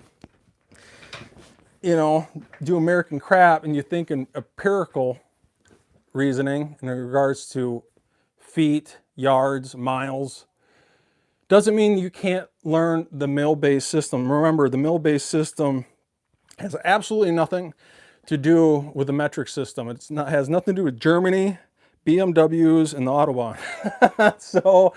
do American crap, and you think in empirical reasoning in regards to feet, yards, miles, doesn't mean you can't learn the mill-based system. Remember, the mill-based system has absolutely nothing to do with the metric system. Has nothing to do with Germany, BMWs, and the Autobahn. So,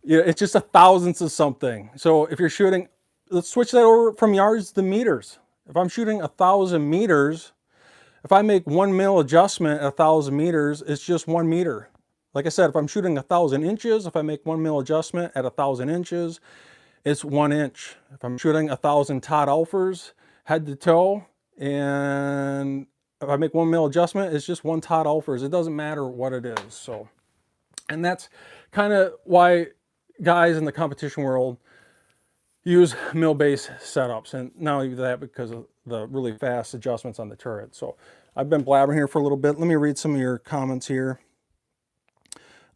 it's just a thousandth of something. So if you're shooting, let's switch that over from yards to meters. If I'm shooting 1,000 meters, if I make 1 mil adjustment at 1,000 meters, it's just 1 meter. Like I said, if I'm shooting 1,000 inches, if I make 1 mil adjustment at 1,000 inches, it's 1 inch. If I'm shooting 1,000 Todd Alfers head to toe, and if I make 1 mil adjustment, it's just 1 Todd Alfers. It doesn't matter what it is. So, and that's kind of why guys in the competition world use mill-based setups, and not only that, because of the really fast adjustments on the turret. So I've been blabbering here for a little bit. Let me read some of your comments here.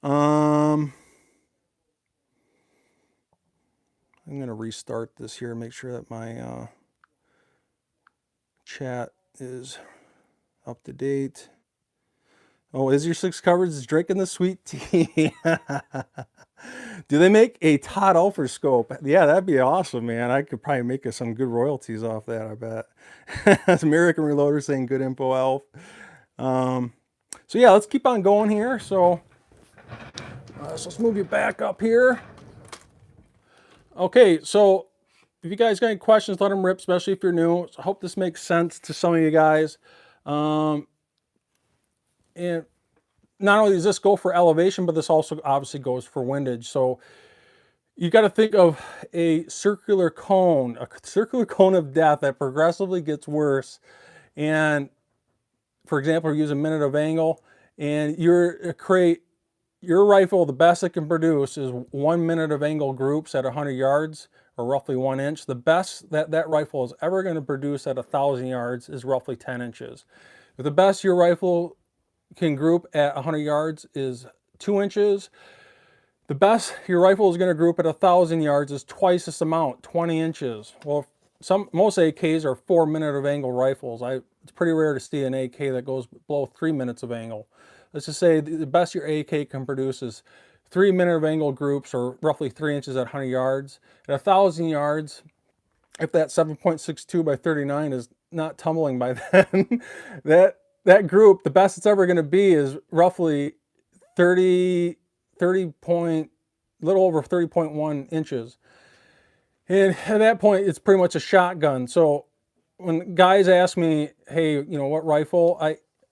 I'm going to restart this here, make sure that my chat is up to date. Oh, is your 6 coverage drinking the sweet tea? Do they make a Todd Alfer scope? Yeah, that'd be awesome, man. I could probably make some good royalties off that, I bet. That's American Reloader saying good info, Elf. So yeah, let's keep on going here. So let's move you back up here. Okay, so if you guys got any questions, let them rip, especially if you're new. So I hope this makes sense to some of you guys. And not only does this go for elevation, but this also obviously goes for windage. So you got to think of a circular cone of death that progressively gets worse. And for example, use a minute of angle, and your rifle, the best it can produce is 1 minute of angle groups at 100 yards, or roughly 1 inch. The best that rifle is ever going to produce at 1,000 yards is roughly 10 inches. If the best your rifle can group at 100 yards is 2 inches, the best your rifle is going to group at 1,000 yards is twice this amount, 20 inches. Well, most AKs are 4 minute of angle rifles. It's pretty rare to see an AK that goes below 3 minutes of angle. Let's just say the best your AK can produce is 3 minute of angle groups, or roughly 3 inches at 100 yards. At 1,000 yards, if that 7.62 by 39 is not tumbling by then, that group, the best it's ever going to be is roughly little over 30.1 inches. And at that point, it's pretty much a shotgun. So when guys ask me, hey, you know, what rifle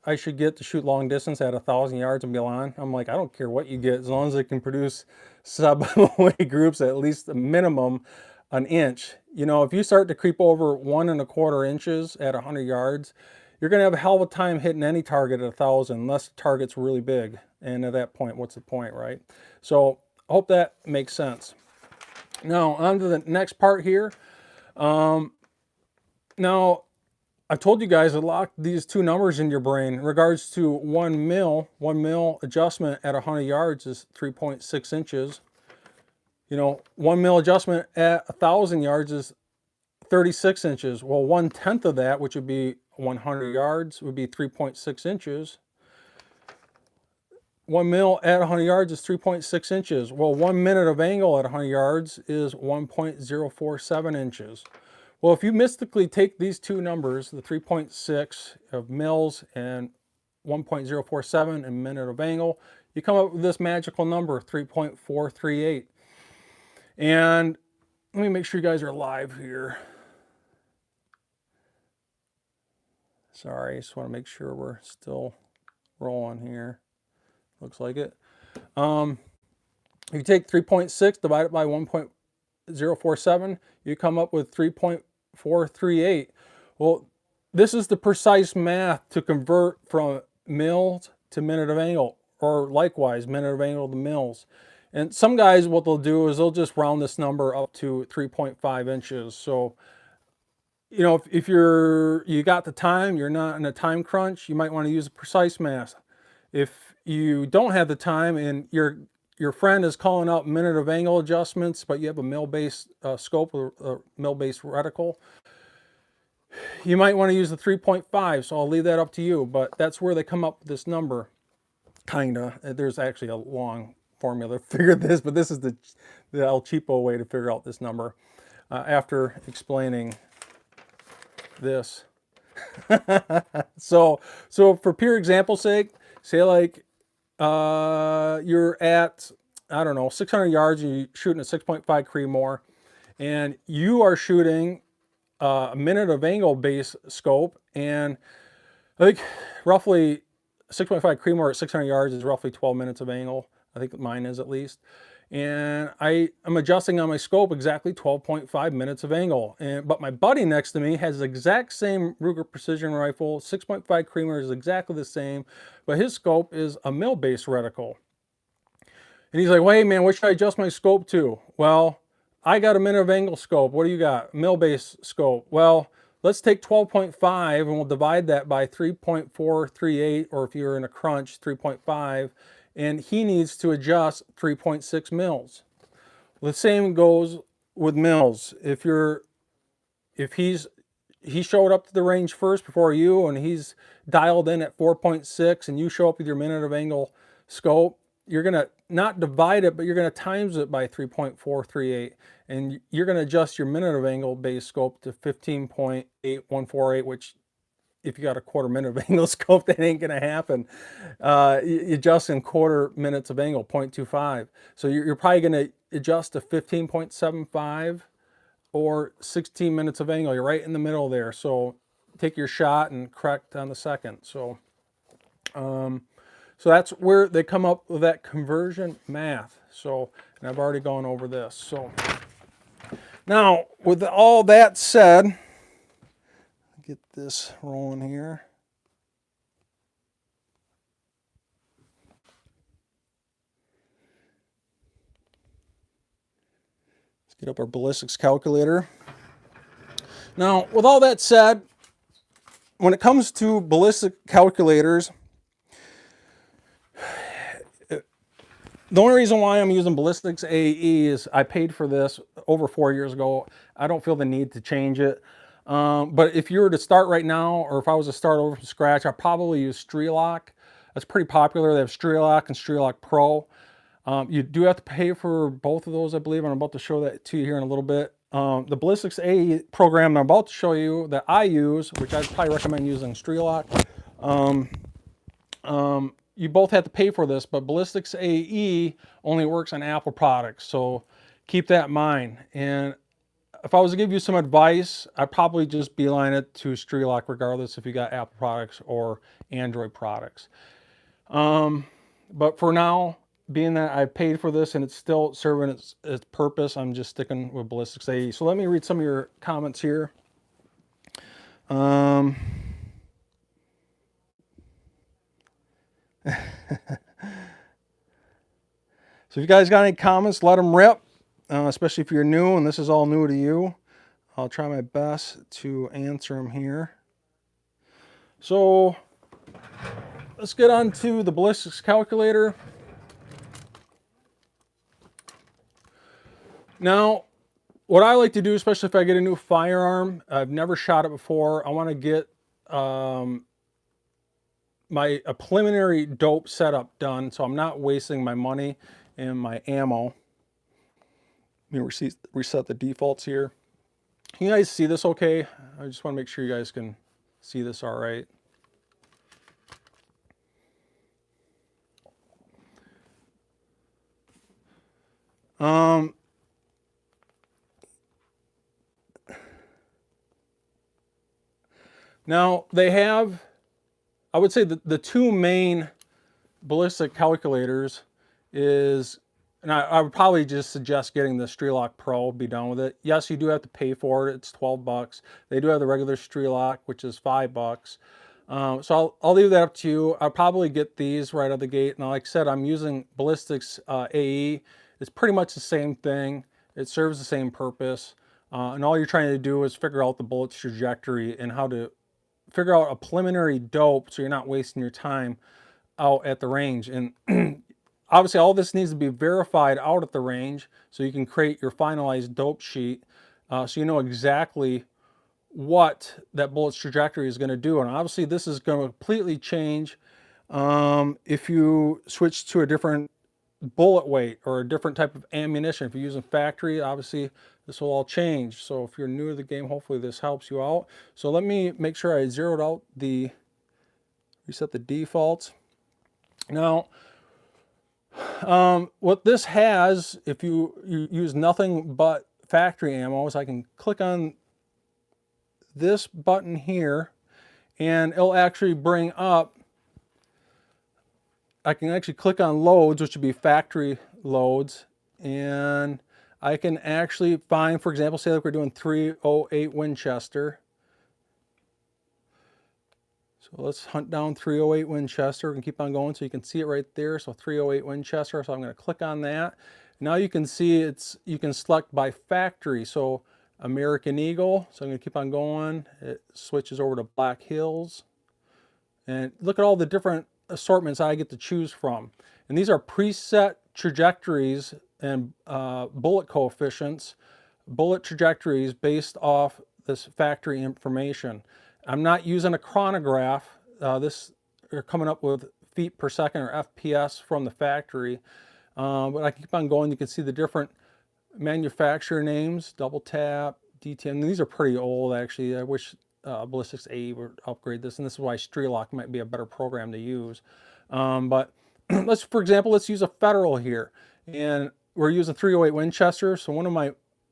I should get to shoot long distance at 1,000 yards and beyond, I'm like, I don't care what you get, as long as it can produce sub-weight groups at least a minimum an inch. You know, if you start to creep over 1¼ inches at 100 yards, you're going to have a hell of a time hitting any target at 1,000 unless the target's really big. And at that point, what's the point, right? So I hope that makes sense. Now, on to the next part here. Now, I told you guys to lock these two numbers in your brain. In regards to 1 mil adjustment at 100 yards is 3.6 inches. You know, 1 mil adjustment at 1,000 yards is 36 inches. Well, 1/10 of that, which would be 100 yards, would be 3.6 inches. 1 mil at 100 yards is 3.6 inches. Well, 1 minute of angle at 100 yards is 1.047 inches. Well, if you mystically take these two numbers, the 3.6 of mils and 1.047 in minute of angle, you come up with this magical number, 3.438. And let me make sure you guys are live here. Sorry, I just want to make sure we're still rolling here. Looks like it. If you take 3.6 divided by 1.047, you come up with 3.438. Well, this is the precise math to convert from mils to minute of angle, or likewise minute of angle to mils. And some guys, what they'll do is they'll just round this number up to 3.5 inches. So, you know, if you got the time, you're not in a time crunch, you might want to use a precise math. If you don't have the time and your friend is calling out minute of angle adjustments, but you have a mil-based scope or a mil-based reticle, you might want to use the 3.5. So I'll leave that up to you, but that's where they come up with this number. Kinda. There's actually a long formula to figure this, but this is the El Cheapo way to figure out this number. After explaining this. So for pure example's sake, say like you're at, I don't know, 600 yards and you're shooting a 6.5 Creedmoor, and you are shooting a minute of angle base scope, and I think roughly 6.5 Creedmoor at 600 yards is roughly 12 minutes of angle. I think mine is at least. And I'm adjusting on my scope exactly 12.5 minutes of angle. But my buddy next to me has the exact same Ruger precision rifle, 6.5 Creedmoor is exactly the same, but his scope is a mil-based reticle. And he's like, well, hey man, what should I adjust my scope to? Well, I got a minute of angle scope. What do you got? Mil-based scope. Well, let's take 12.5 and we'll divide that by 3.438, or if you're in a crunch, 3.5. And he needs to adjust 3.6 mils. The same goes with mils. If he showed up to the range first before you and he's dialed in at 4.6 and you show up with your minute of angle scope, you're gonna not divide it, but you're gonna times it by 3.438, and you're gonna adjust your minute of angle base scope to 15.8148, which if you got a quarter minute of angle scope, that ain't gonna happen. You adjust in quarter minutes of angle, 0.25. So you're probably gonna adjust to 15.75 or 16 minutes of angle. You're right in the middle there. So take your shot and correct on the second. So that's where they come up with that conversion math. So, and I've already gone over this. So now with all that said, get this rolling here. Let's get up our ballistics calculator. Now, with all that said, when it comes to ballistic calculators, the only reason why I'm using Ballistics AE is I paid for this over 4 years ago. I don't feel the need to change it. But if you were to start right now, or if I was to start over from scratch, I'd probably use Strelok. That's pretty popular. They have Strelok and Strelok Pro. You do have to pay for both of those, I believe, and I'm about to show that to you here in a little bit. The Ballistics AE program that I'm about to show you that I use, which I'd probably recommend using Strelok, you both have to pay for this, but Ballistics AE only works on Apple products, so keep that in mind. And if I was to give you some advice, I'd probably just beeline it to Strelock, regardless if you got Apple products or Android products. But for now, being that I paid for this and it's still serving its purpose, I'm just sticking with Ballistics AE. So let me read some of your comments here. So if you guys got any comments, let them rip, especially if you're new and this is all new to you. I'll try my best to answer them here. So let's get on to the ballistics calculator. Now, what I like to do, especially if I get a new firearm, I've never shot it before, I want to get a preliminary dope setup done so I'm not wasting my money and my ammo. Let me reset the defaults here. Can you guys see this okay? I just want to make sure you guys can see this all right. Now they have, I would say the two main ballistic calculators is, and I would probably just suggest getting the Strelock Pro, be done with it. Yes, you do have to pay for it. It's 12 bucks. They do have the regular Strelock, which is 5 bucks. So I'll leave that up to you. I'll probably get these right out of the gate. Now, like I said, I'm using Ballistics AE. It's pretty much the same thing. It serves the same purpose. And all you're trying to do is figure out the bullet's trajectory and how to figure out a preliminary dope so you're not wasting your time out at the range. And obviously all this needs to be verified out at the range so you can create your finalized dope sheet so you know exactly what that bullet's trajectory is going to do. And obviously this is going to completely change if you switch to a different bullet weight or a different type of ammunition. If you're using factory, obviously this will all change. So if you're new to the game, hopefully this helps you out. So let me make sure I zeroed out reset the defaults. Now, what this has, if you use nothing but factory ammo, is I can click on this button here and it'll actually bring up, I can actually click on loads, which would be factory loads, and I can actually find, for example, say like we're doing 308 Winchester. So let's hunt down 308 Winchester and keep on going so you can see it right there. So 308 Winchester, so I'm going to click on that. Now you can see you can select by factory. So American Eagle, so I'm going to keep on going. It switches over to Black Hills. And look at all the different assortments I get to choose from. And these are preset trajectories and bullet coefficients, bullet trajectories based off this factory information. I'm not using a chronograph. They're coming up with feet per second or FPS from the factory. But I keep on going. You can see the different manufacturer names, Double Tap, DTM. These are pretty old, actually. I wish Ballistics AE would upgrade this, and this is why Strelock might be a better program to use. But for example, let's use a Federal here. And we're using 308 Winchester. So one of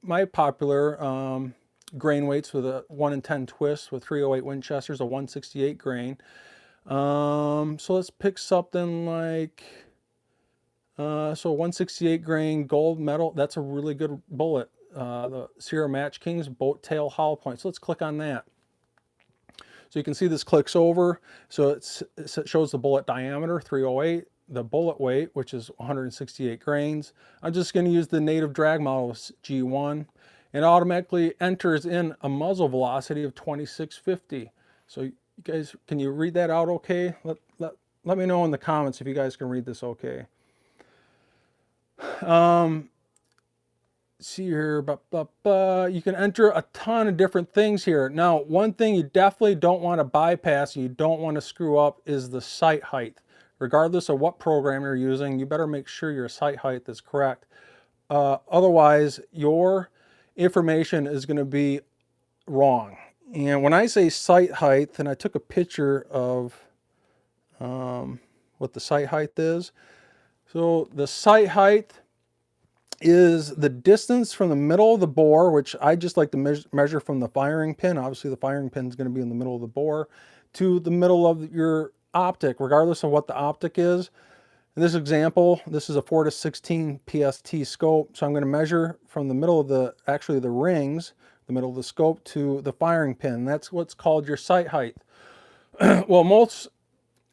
my popular grain weights with a 1 in 10 twist with 308 Winchester is a 168 grain. So let's pick something like, so 168 grain gold medal. That's a really good bullet. The Sierra Match King's boat tail hollow point. So let's click on that. So you can see this clicks over. So it shows the bullet diameter, 308, the bullet weight, which is 168 grains. I'm just going to use the native drag model G1. It automatically enters in a muzzle velocity of 2650. So you guys, can you read that out okay? Let me know in the comments if you guys can read this okay. See here, you can enter a ton of different things here. Now, one thing you definitely don't want to bypass and you don't want to screw up is the sight height. Regardless of what program you're using, you better make sure your sight height is correct. Otherwise, your information is going to be wrong. And when I say sight height, and I took a picture of what the sight height is. So the sight height is the distance from the middle of the bore, which I just like to measure from the firing pin. Obviously the firing pin is going to be in the middle of the bore, to the middle of your optic, regardless of what the optic is. In this example, this is a 4 to 16 PST scope, so I'm going to measure from the middle of the rings, the middle of the scope, to the firing pin. That's what's called your sight height. Well, most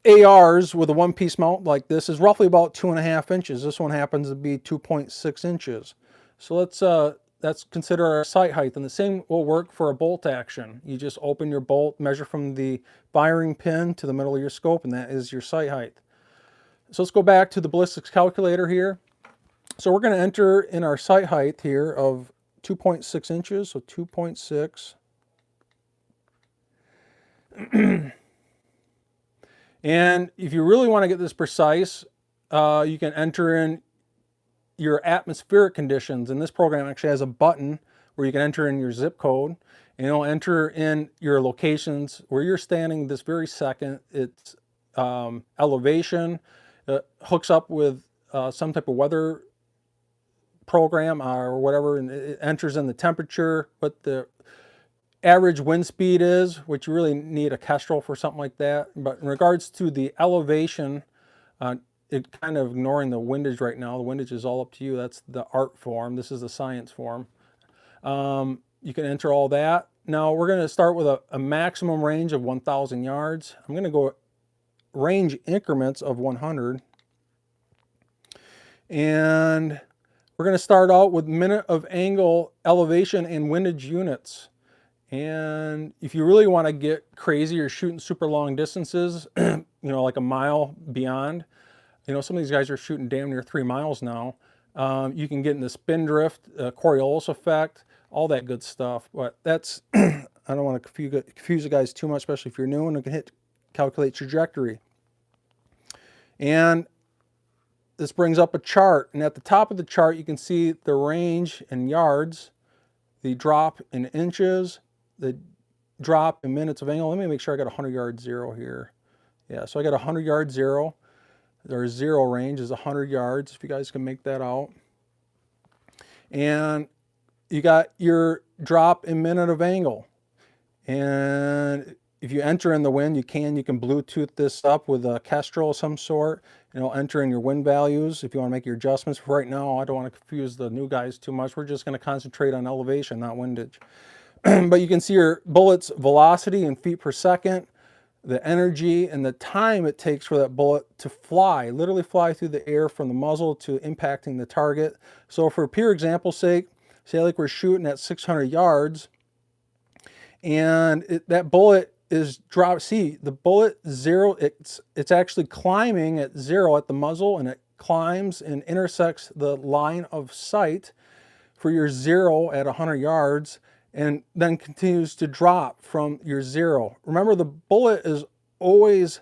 ARs with a one-piece mount like this is roughly about 2.5 inches. This one happens to be 2.6 inches. So let's consider our sight height, and the same will work for a bolt action. You just open your bolt, measure from the firing pin to the middle of your scope, and that is your sight height. So let's go back to the ballistics calculator here. So we're going to enter in our sight height here of 2.6 inches, so 2.6. And if you really want to get this precise, you can enter in your atmospheric conditions. And this program actually has a button where you can enter in your zip code, and it'll enter in your locations where you're standing this very second. It's elevation. It hooks up with some type of weather program or whatever, and it enters in the temperature, what the average wind speed is, which you really need a Kestrel for something like that. But in regards to the elevation, it kind of ignoring the windage right now. The windage is all up to you. That's the art form. This is the science form. You can enter all that. Now we're going to start with a maximum range of 1,000 yards. I'm going to go range increments of 100. And we're going to start out with minute of angle, elevation, and windage units. And if you really want to get crazy, you're shooting super long distances, you know, like a mile beyond. You know, some of these guys are shooting damn near 3 miles now. You can get in the spin drift, Coriolis effect, all that good stuff. But that's, I don't want to confuse you guys too much, especially if you're new, and you can hit calculate trajectory. And this brings up a chart, and at the top of the chart you can see the range in yards, the drop in inches, the drop in minutes of angle. Let me make sure I got 100 yard zero here. Yeah, so I got 100 yard zero. Their zero range is 100 yards, if you guys can make that out. And you got your drop in minute of angle. And if you enter in the wind, you can Bluetooth this up with a Kestrel of some sort, and it'll enter in your wind values if you want to make your adjustments. For right now, I don't want to confuse the new guys too much. We're just going to concentrate on elevation, not windage. But you can see your bullet's velocity in feet per second, the energy, and the time it takes for that bullet to fly, literally fly through the air from the muzzle to impacting the target. So for pure example's sake, say like we're shooting at 600 yards, and that bullet is dropped. See, the bullet zero, it's actually climbing at zero at the muzzle, and it climbs and intersects the line of sight for your zero at 100 yards, and then continues to drop from your zero. Remember, the bullet is always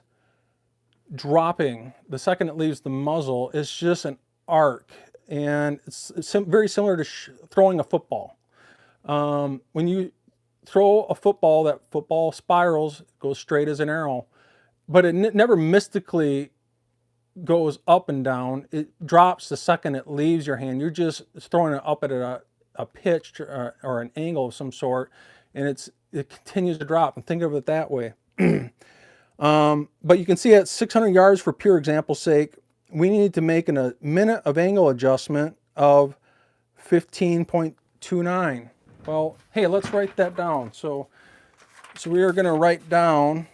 dropping the second it leaves the muzzle. It's just an arc, and it's very similar to throwing a football. When you throw a football, that football spirals, goes straight as an arrow, but it never mystically goes up and down. It drops the second it leaves your hand. You're just throwing it up at a pitch or an angle of some sort, and it continues to drop. And think of it that way. But you can see at 600 yards, for pure example's sake, we need to make a minute of angle adjustment of 15.29. Well, hey, let's write that down. So we are going to write down,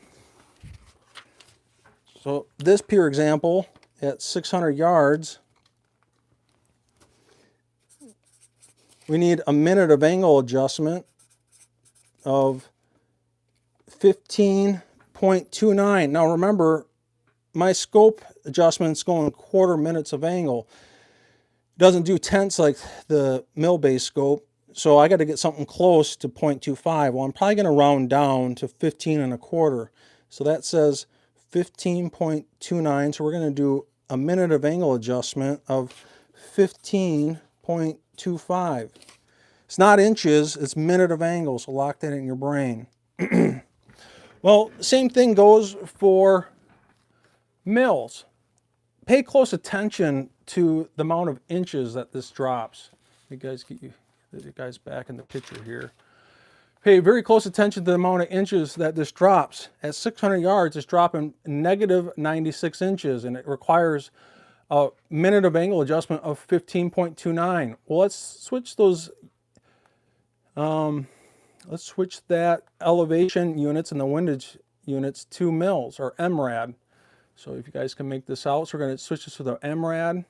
so this pure example at 600 yards, we need a minute of angle adjustment of 15.29. Now remember, my scope adjustment's going 1/4 minutes of angle. It doesn't do tenths like the mill-based scope, so I got to get something close to 0.25. Well, I'm probably going to round down to 15 1/4. So that says 15.29. So we're going to do a minute of angle adjustment of 15.25. It's not inches, it's minute of angle, so lock that in your brain. Well, same thing goes for mills. Pay close attention to the amount of inches that this drops. You guys get you guys back in the picture here. Pay very close attention to the amount of inches that this drops. At 600 yards, it's dropping negative 96 inches, and it requires a minute of angle adjustment of 15.29. Well, let's switch those. Let's switch that elevation units and the windage units to mils, or MRAD. So if you guys can make this out, so we're going to switch this to the MRAD.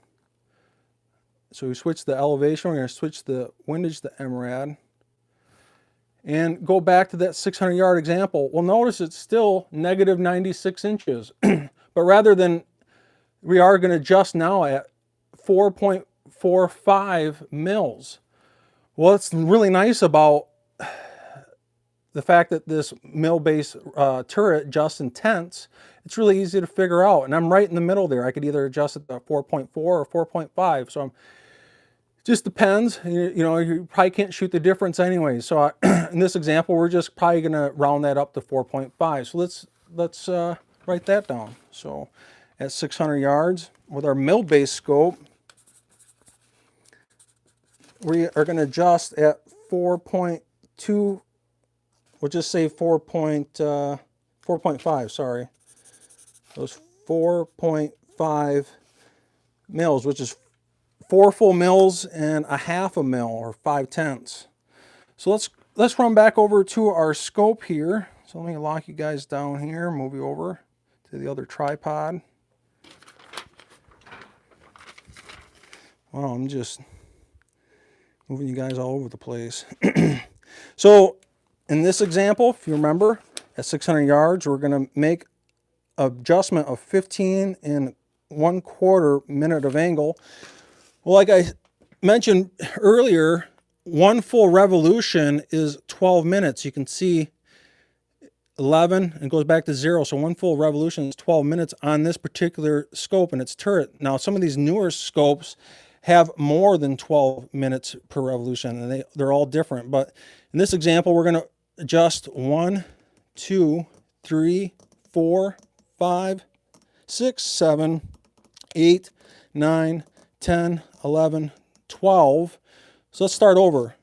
So we switch the elevation, we're going to switch the windage to MRAD. And go back to that 600 yard example. Well, notice it's still negative 96 inches. But rather than, we are going to adjust now at 4.45 mils. Well, what's really nice about the fact that this mil-based turret adjusts in tenths, it's really easy to figure out. And I'm right in the middle there. I could either adjust it to 4.4 or 4.5. So just depends. You know, you probably can't shoot the difference anyway. So in this example, we're just probably going to round that up to 4.5. So let's write that down. So at 600 yards with our mil-based scope, we are going to adjust at 4.2. We'll just say 4.5, sorry. Those 4.5 mils, which is 4 full mils and a half a mil, or 5/10. So let's run back over to our scope here. So let me lock you guys down here, move you over to the other tripod. Wow, I'm just moving you guys all over the place. So in this example, if you remember, at 600 yards, we're going to make adjustment of 15.25 minute of angle. Well, like I mentioned earlier, one full revolution is 12 minutes. You can see 11 and goes back to 0. So one full revolution is 12 minutes on this particular scope and its turret. Now, some of these newer scopes have more than 12 minutes per revolution, and they're all different. But in this example, we're going to adjust 1, 2, 3, 4, 5, 6, 7, 8, 9, 10, 11, 12. So let's start over.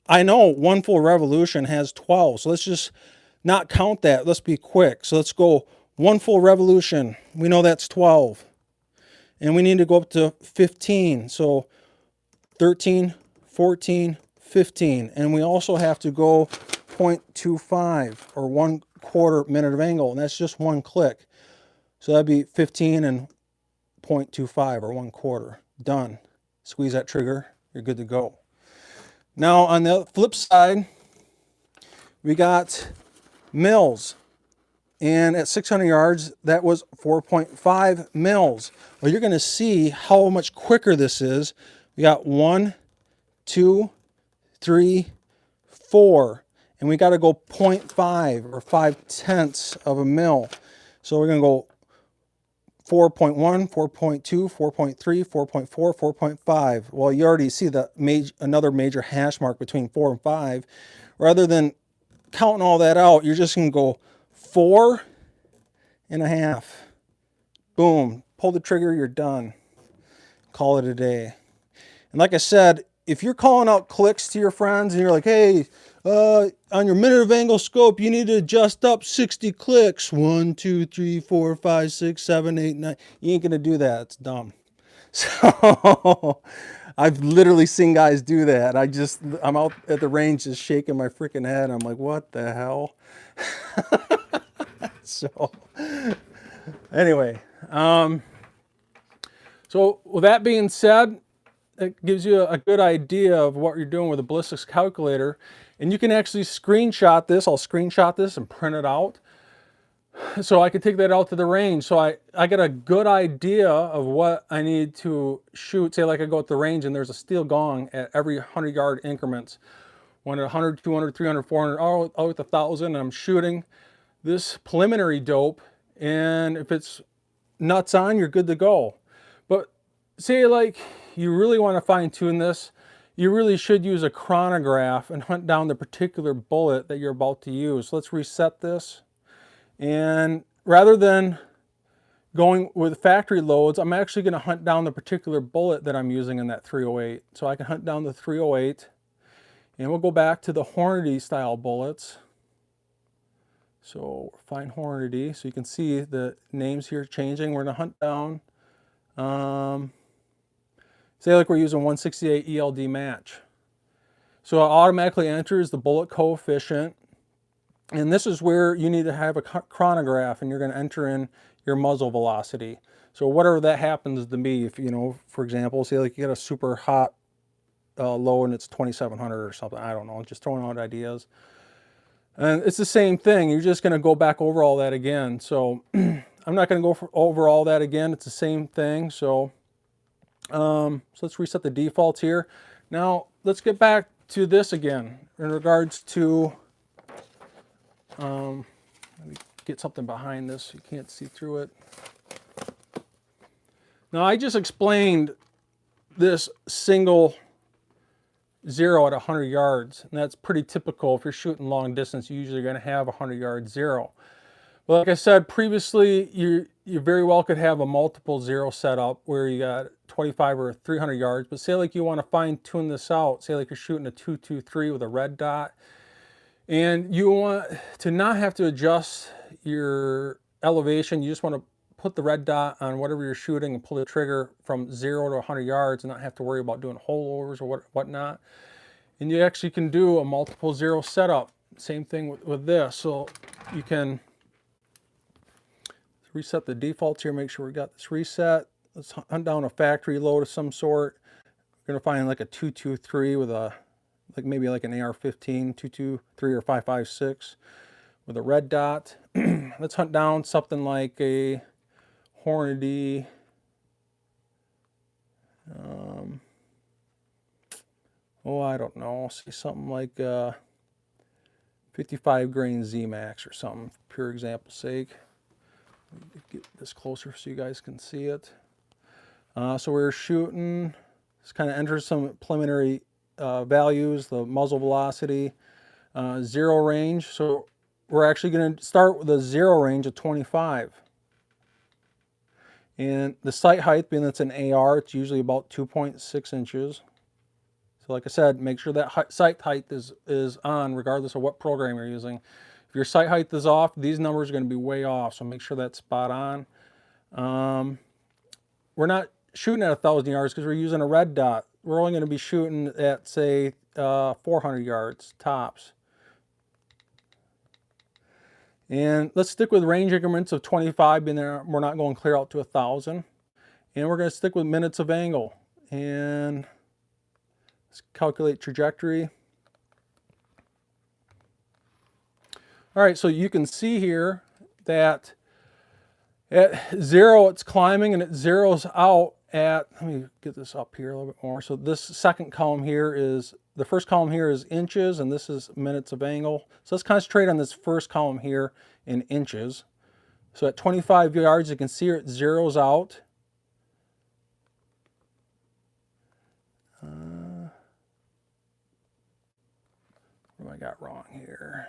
I know one full revolution has 12, so let's just not count that. Let's be quick. So let's go one full revolution. We know that's 12. And we need to go up to 15. So 13, 14, 15. And we also have to go 0.25 or 1/4 minute of angle, and that's just one click. So that'd be 15 and 0.25 or 1/4. Done. Squeeze that trigger, you're good to go. Now on the flip side, we got mils. And at 600 yards, that was 4.5 mils. Well, you're going to see how much quicker this is. We got 1, 2, 3, 4. And we got to go 0.5 or 5/10 of a mil. So we're going to go 4.1, 4.2, 4.3, 4.4, 4.5. Well, you already see another major hash mark between 4 and 5. Rather than counting all that out, you're just going to go 4.5. Boom. Pull the trigger, you're done. Call it a day. And like I said, if you're calling out clicks to your friends and you're like, hey, on your minute of angle scope, you need to adjust up 60 clicks. 1, 2, 3, 4, 5, 6, 7, 8, 9. You ain't going to do that. It's dumb. So I've literally seen guys do that. I'm out at the range just shaking my freaking head. I'm like, what the hell? So anyway, so with that being said, it gives you a good idea of what you're doing with a ballistics calculator. And you can actually screenshot this. I'll screenshot this and print it out, so I can take that out to the range. So I get a good idea of what I need to shoot. Say like I go at the range and there's a steel gong at every 100 yard increments. One at 100, 200, 300, 400, all with 1,000, and I'm shooting this preliminary dope. And if it's nuts on, you're good to go. But say like you really want to fine tune this, you really should use a chronograph and hunt down the particular bullet that you're about to use. So let's reset this. And rather than going with factory loads, I'm actually going to hunt down the particular bullet that I'm using in that 308. So I can hunt down the 308, and we'll go back to the Hornady style bullets. So find Hornady, so you can see the names here changing. We're going to hunt down, say like we're using 168 ELD match. So it automatically enters the bullet coefficient. And this is where you need to have a chronograph, and you're going to enter in your muzzle velocity. So whatever that happens to be, if you know, for example, say like you get a super hot low and it's 2700 or something, I don't know, just throwing out ideas. And it's the same thing. You're just going to go back over all that again. So I'm not going to go over all that again. It's the same thing. So let's reset the defaults here. Now let's get back to this again in regards to let me get something behind this so you can't see through it. Now I just explained this single zero at 100 yards, and that's pretty typical. If you're shooting long distance, you're usually going to have a 100-yard zero. But like I said previously, you very well could have a multiple zero setup where you got 25 or 300 yards. But say like you want to fine tune this out, say like you're shooting a 223 with a red dot, and you want to not have to adjust your elevation. You just want to put the red dot on whatever you're shooting and pull the trigger from 0 to 100 yards and not have to worry about doing holdovers or whatnot. And you actually can do a multiple zero setup. Same thing with this. So you can reset the defaults here, make sure we got this reset. Let's hunt down a factory load of some sort. We're going to find like a 223 with a maybe like an AR-15, 223 or 5.56 with a red dot. Let's hunt down something like a Hornady. I don't know. See something like 55 grain Z-Max or something, for pure example's sake. Get this closer so you guys can see it. So we're shooting. This kind of enters some preliminary values, the muzzle velocity, zero range. So we're actually going to start with a zero range of 25. And the sight height, being that's an AR, it's usually about 2.6 inches. So like I said, make sure that sight height is on regardless of what program you're using. If your sight height is off, these numbers are going to be way off, so make sure that's spot on. We're not shooting at 1,000 yards because we're using a red dot. We're only going to be shooting at, say, 400 yards tops. And let's stick with range increments of 25, being there we're not going clear out to 1,000. And we're going to stick with minutes of angle. And let's calculate trajectory. All right, so you can see here that at 0 it's climbing and it zeroes out at, let me get this up here a little bit more. So this second column here is, the first column here is inches and this is minutes of angle. So let's concentrate on this first column here in inches. So at 25 yards you can see it zeroes out. What have I got wrong here?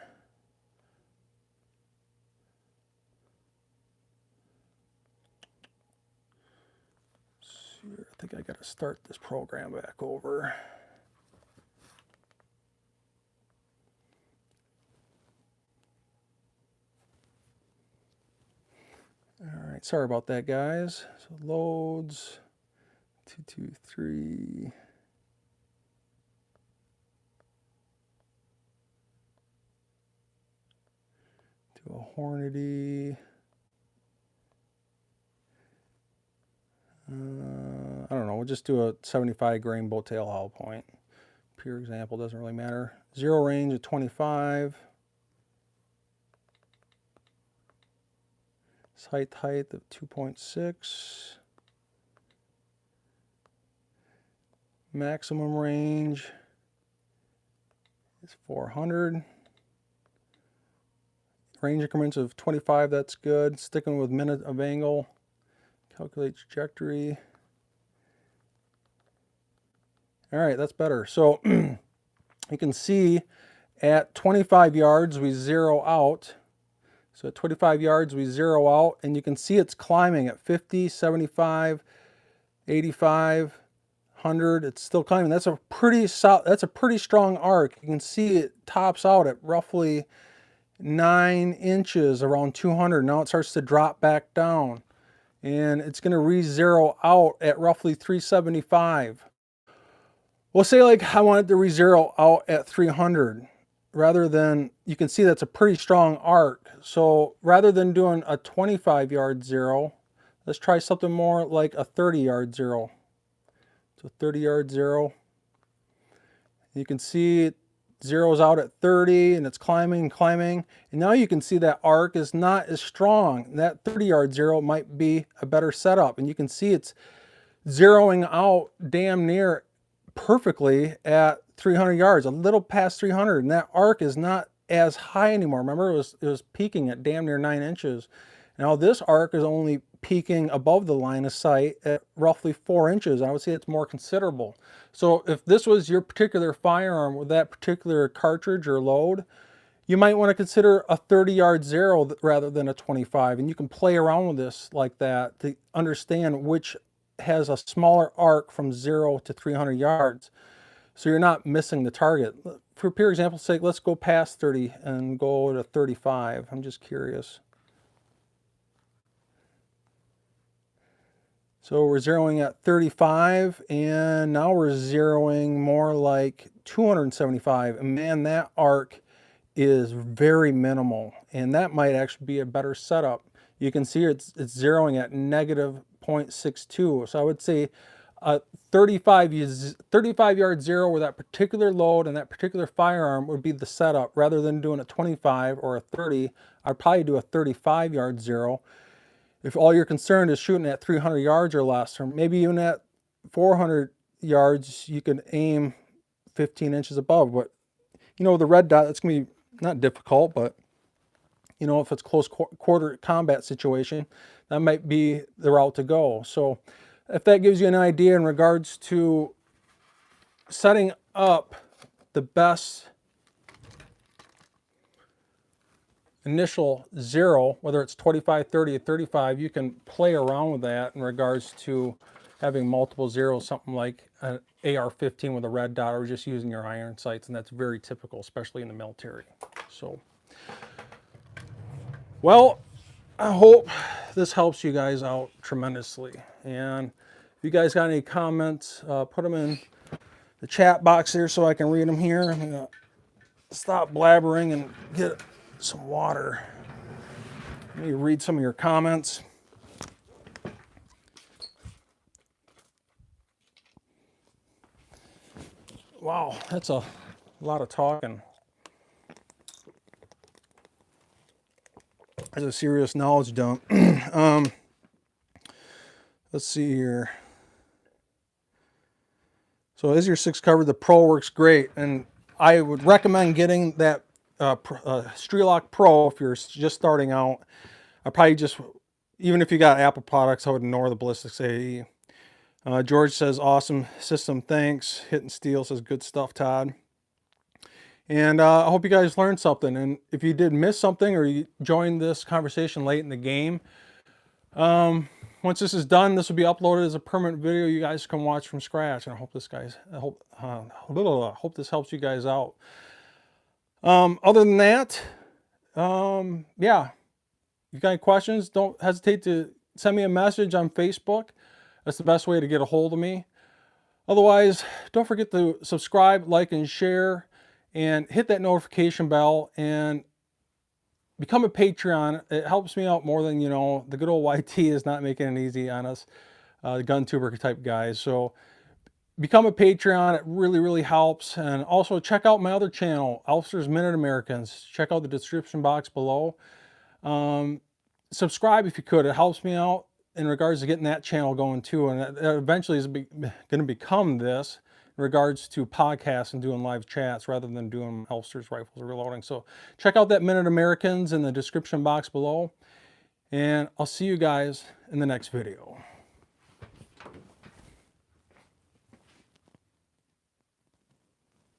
I think I got to start this program back over. All right, sorry about that, guys. So loads, 223. To a Hornady. I don't know, we'll just do a 75 grain bow tail hollow point. Pure example, doesn't really matter. Zero range of 25. Sight height of 2.6. Maximum range is 400. Range increments of 25, that's good. Sticking with minute of angle. Calculate trajectory. All right, that's better. So you can see at 25 yards we zero out. So at 25 yards, we zero out, and you can see it's climbing at 50, 75, 85, 100. It's still climbing. That's a pretty strong arc. You can see it tops out at roughly 9 inches, around 200. Now it starts to drop back down, and it's going to re-zero out at roughly 375. We'll say like I want it to re-zero out at 300. Rather than, you can see that's a pretty strong arc. So rather than doing a 25-yard zero, let's try something more like a 30-yard zero. So 30-yard zero. You can see it zeroes out at 30, and it's climbing and climbing. And now you can see that arc is not as strong. That 30-yard zero might be a better setup. And you can see it's zeroing out damn near perfectly at 300 yards, a little past 300, and that arc is not as high anymore. Remember, it was peaking at damn near 9 inches. Now this arc is only peaking above the line of sight at roughly 4 inches. I would say it's more considerable. So if this was your particular firearm with that particular cartridge or load, you might want to consider a 30-yard zero rather than a 25, and you can play around with this like that to understand which has a smaller arc from 0 to 300 yards, so you're not missing the target. For pure example's sake, let's go past 30 and go to 35. I'm just curious. So we're zeroing at 35, and now we're zeroing more like 275. And man, that arc is very minimal, and that might actually be a better setup. You can see it's zeroing at negative 0.62. So I would say a 35-yard zero with that particular load and that particular firearm would be the setup. Rather than doing a 25 or a 30, I'd probably do a 35-yard zero. If all you're concerned is shooting at 300 yards or less, or maybe even at 400 yards, you can aim 15 inches above. But you know, the red dot, it's going to be not difficult, but you know, if it's close quarter combat situation, that might be the route to go. So if that gives you an idea in regards to setting up the best initial zero, whether it's 25, 30, or 35, you can play around with that in regards to having multiple zeros, something like an AR-15 with a red dot, or just using your iron sights, and that's very typical, especially in the military. So, well, I hope this helps you guys out tremendously. And if you guys got any comments, put them in the chat box here so I can read them here. I'm gonna stop blabbering and get some water. Let me read some of your comments. Wow, that's a lot of talking. That's a serious knowledge dump. Let's see here. So as your 6 covered, the Pro works great, and I would recommend getting that Strelok Pro if you're just starting out. I probably just, even if you got Apple products, I would ignore the Ballistics AE. George says, awesome system, thanks. Hitting Steel says, good stuff, Todd. And I hope you guys learned something. And if you did miss something or you joined this conversation late in the game, once this is done, this will be uploaded as a permanent video you guys can watch from scratch. And I hope this hope this helps you guys out. Other than that, yeah, if you got any questions, don't hesitate to send me a message on Facebook. That's the best way to get a hold of me. Otherwise, don't forget to subscribe, like, and share, and hit that notification bell and become a Patreon. It helps me out more than, you know, the good old YT is not making it easy on us, the gun tuber type guys. So become a Patreon. It really, really helps. And also check out my other channel, Elfster's Minute Americans. Check out the description box below. Subscribe if you could. It helps me out in regards to getting that channel going too. And it eventually is going to become this in regards to podcasts and doing live chats rather than doing Elfster's Rifles Reloading. So check out that Minute Americans in the description box below. And I'll see you guys in the next video.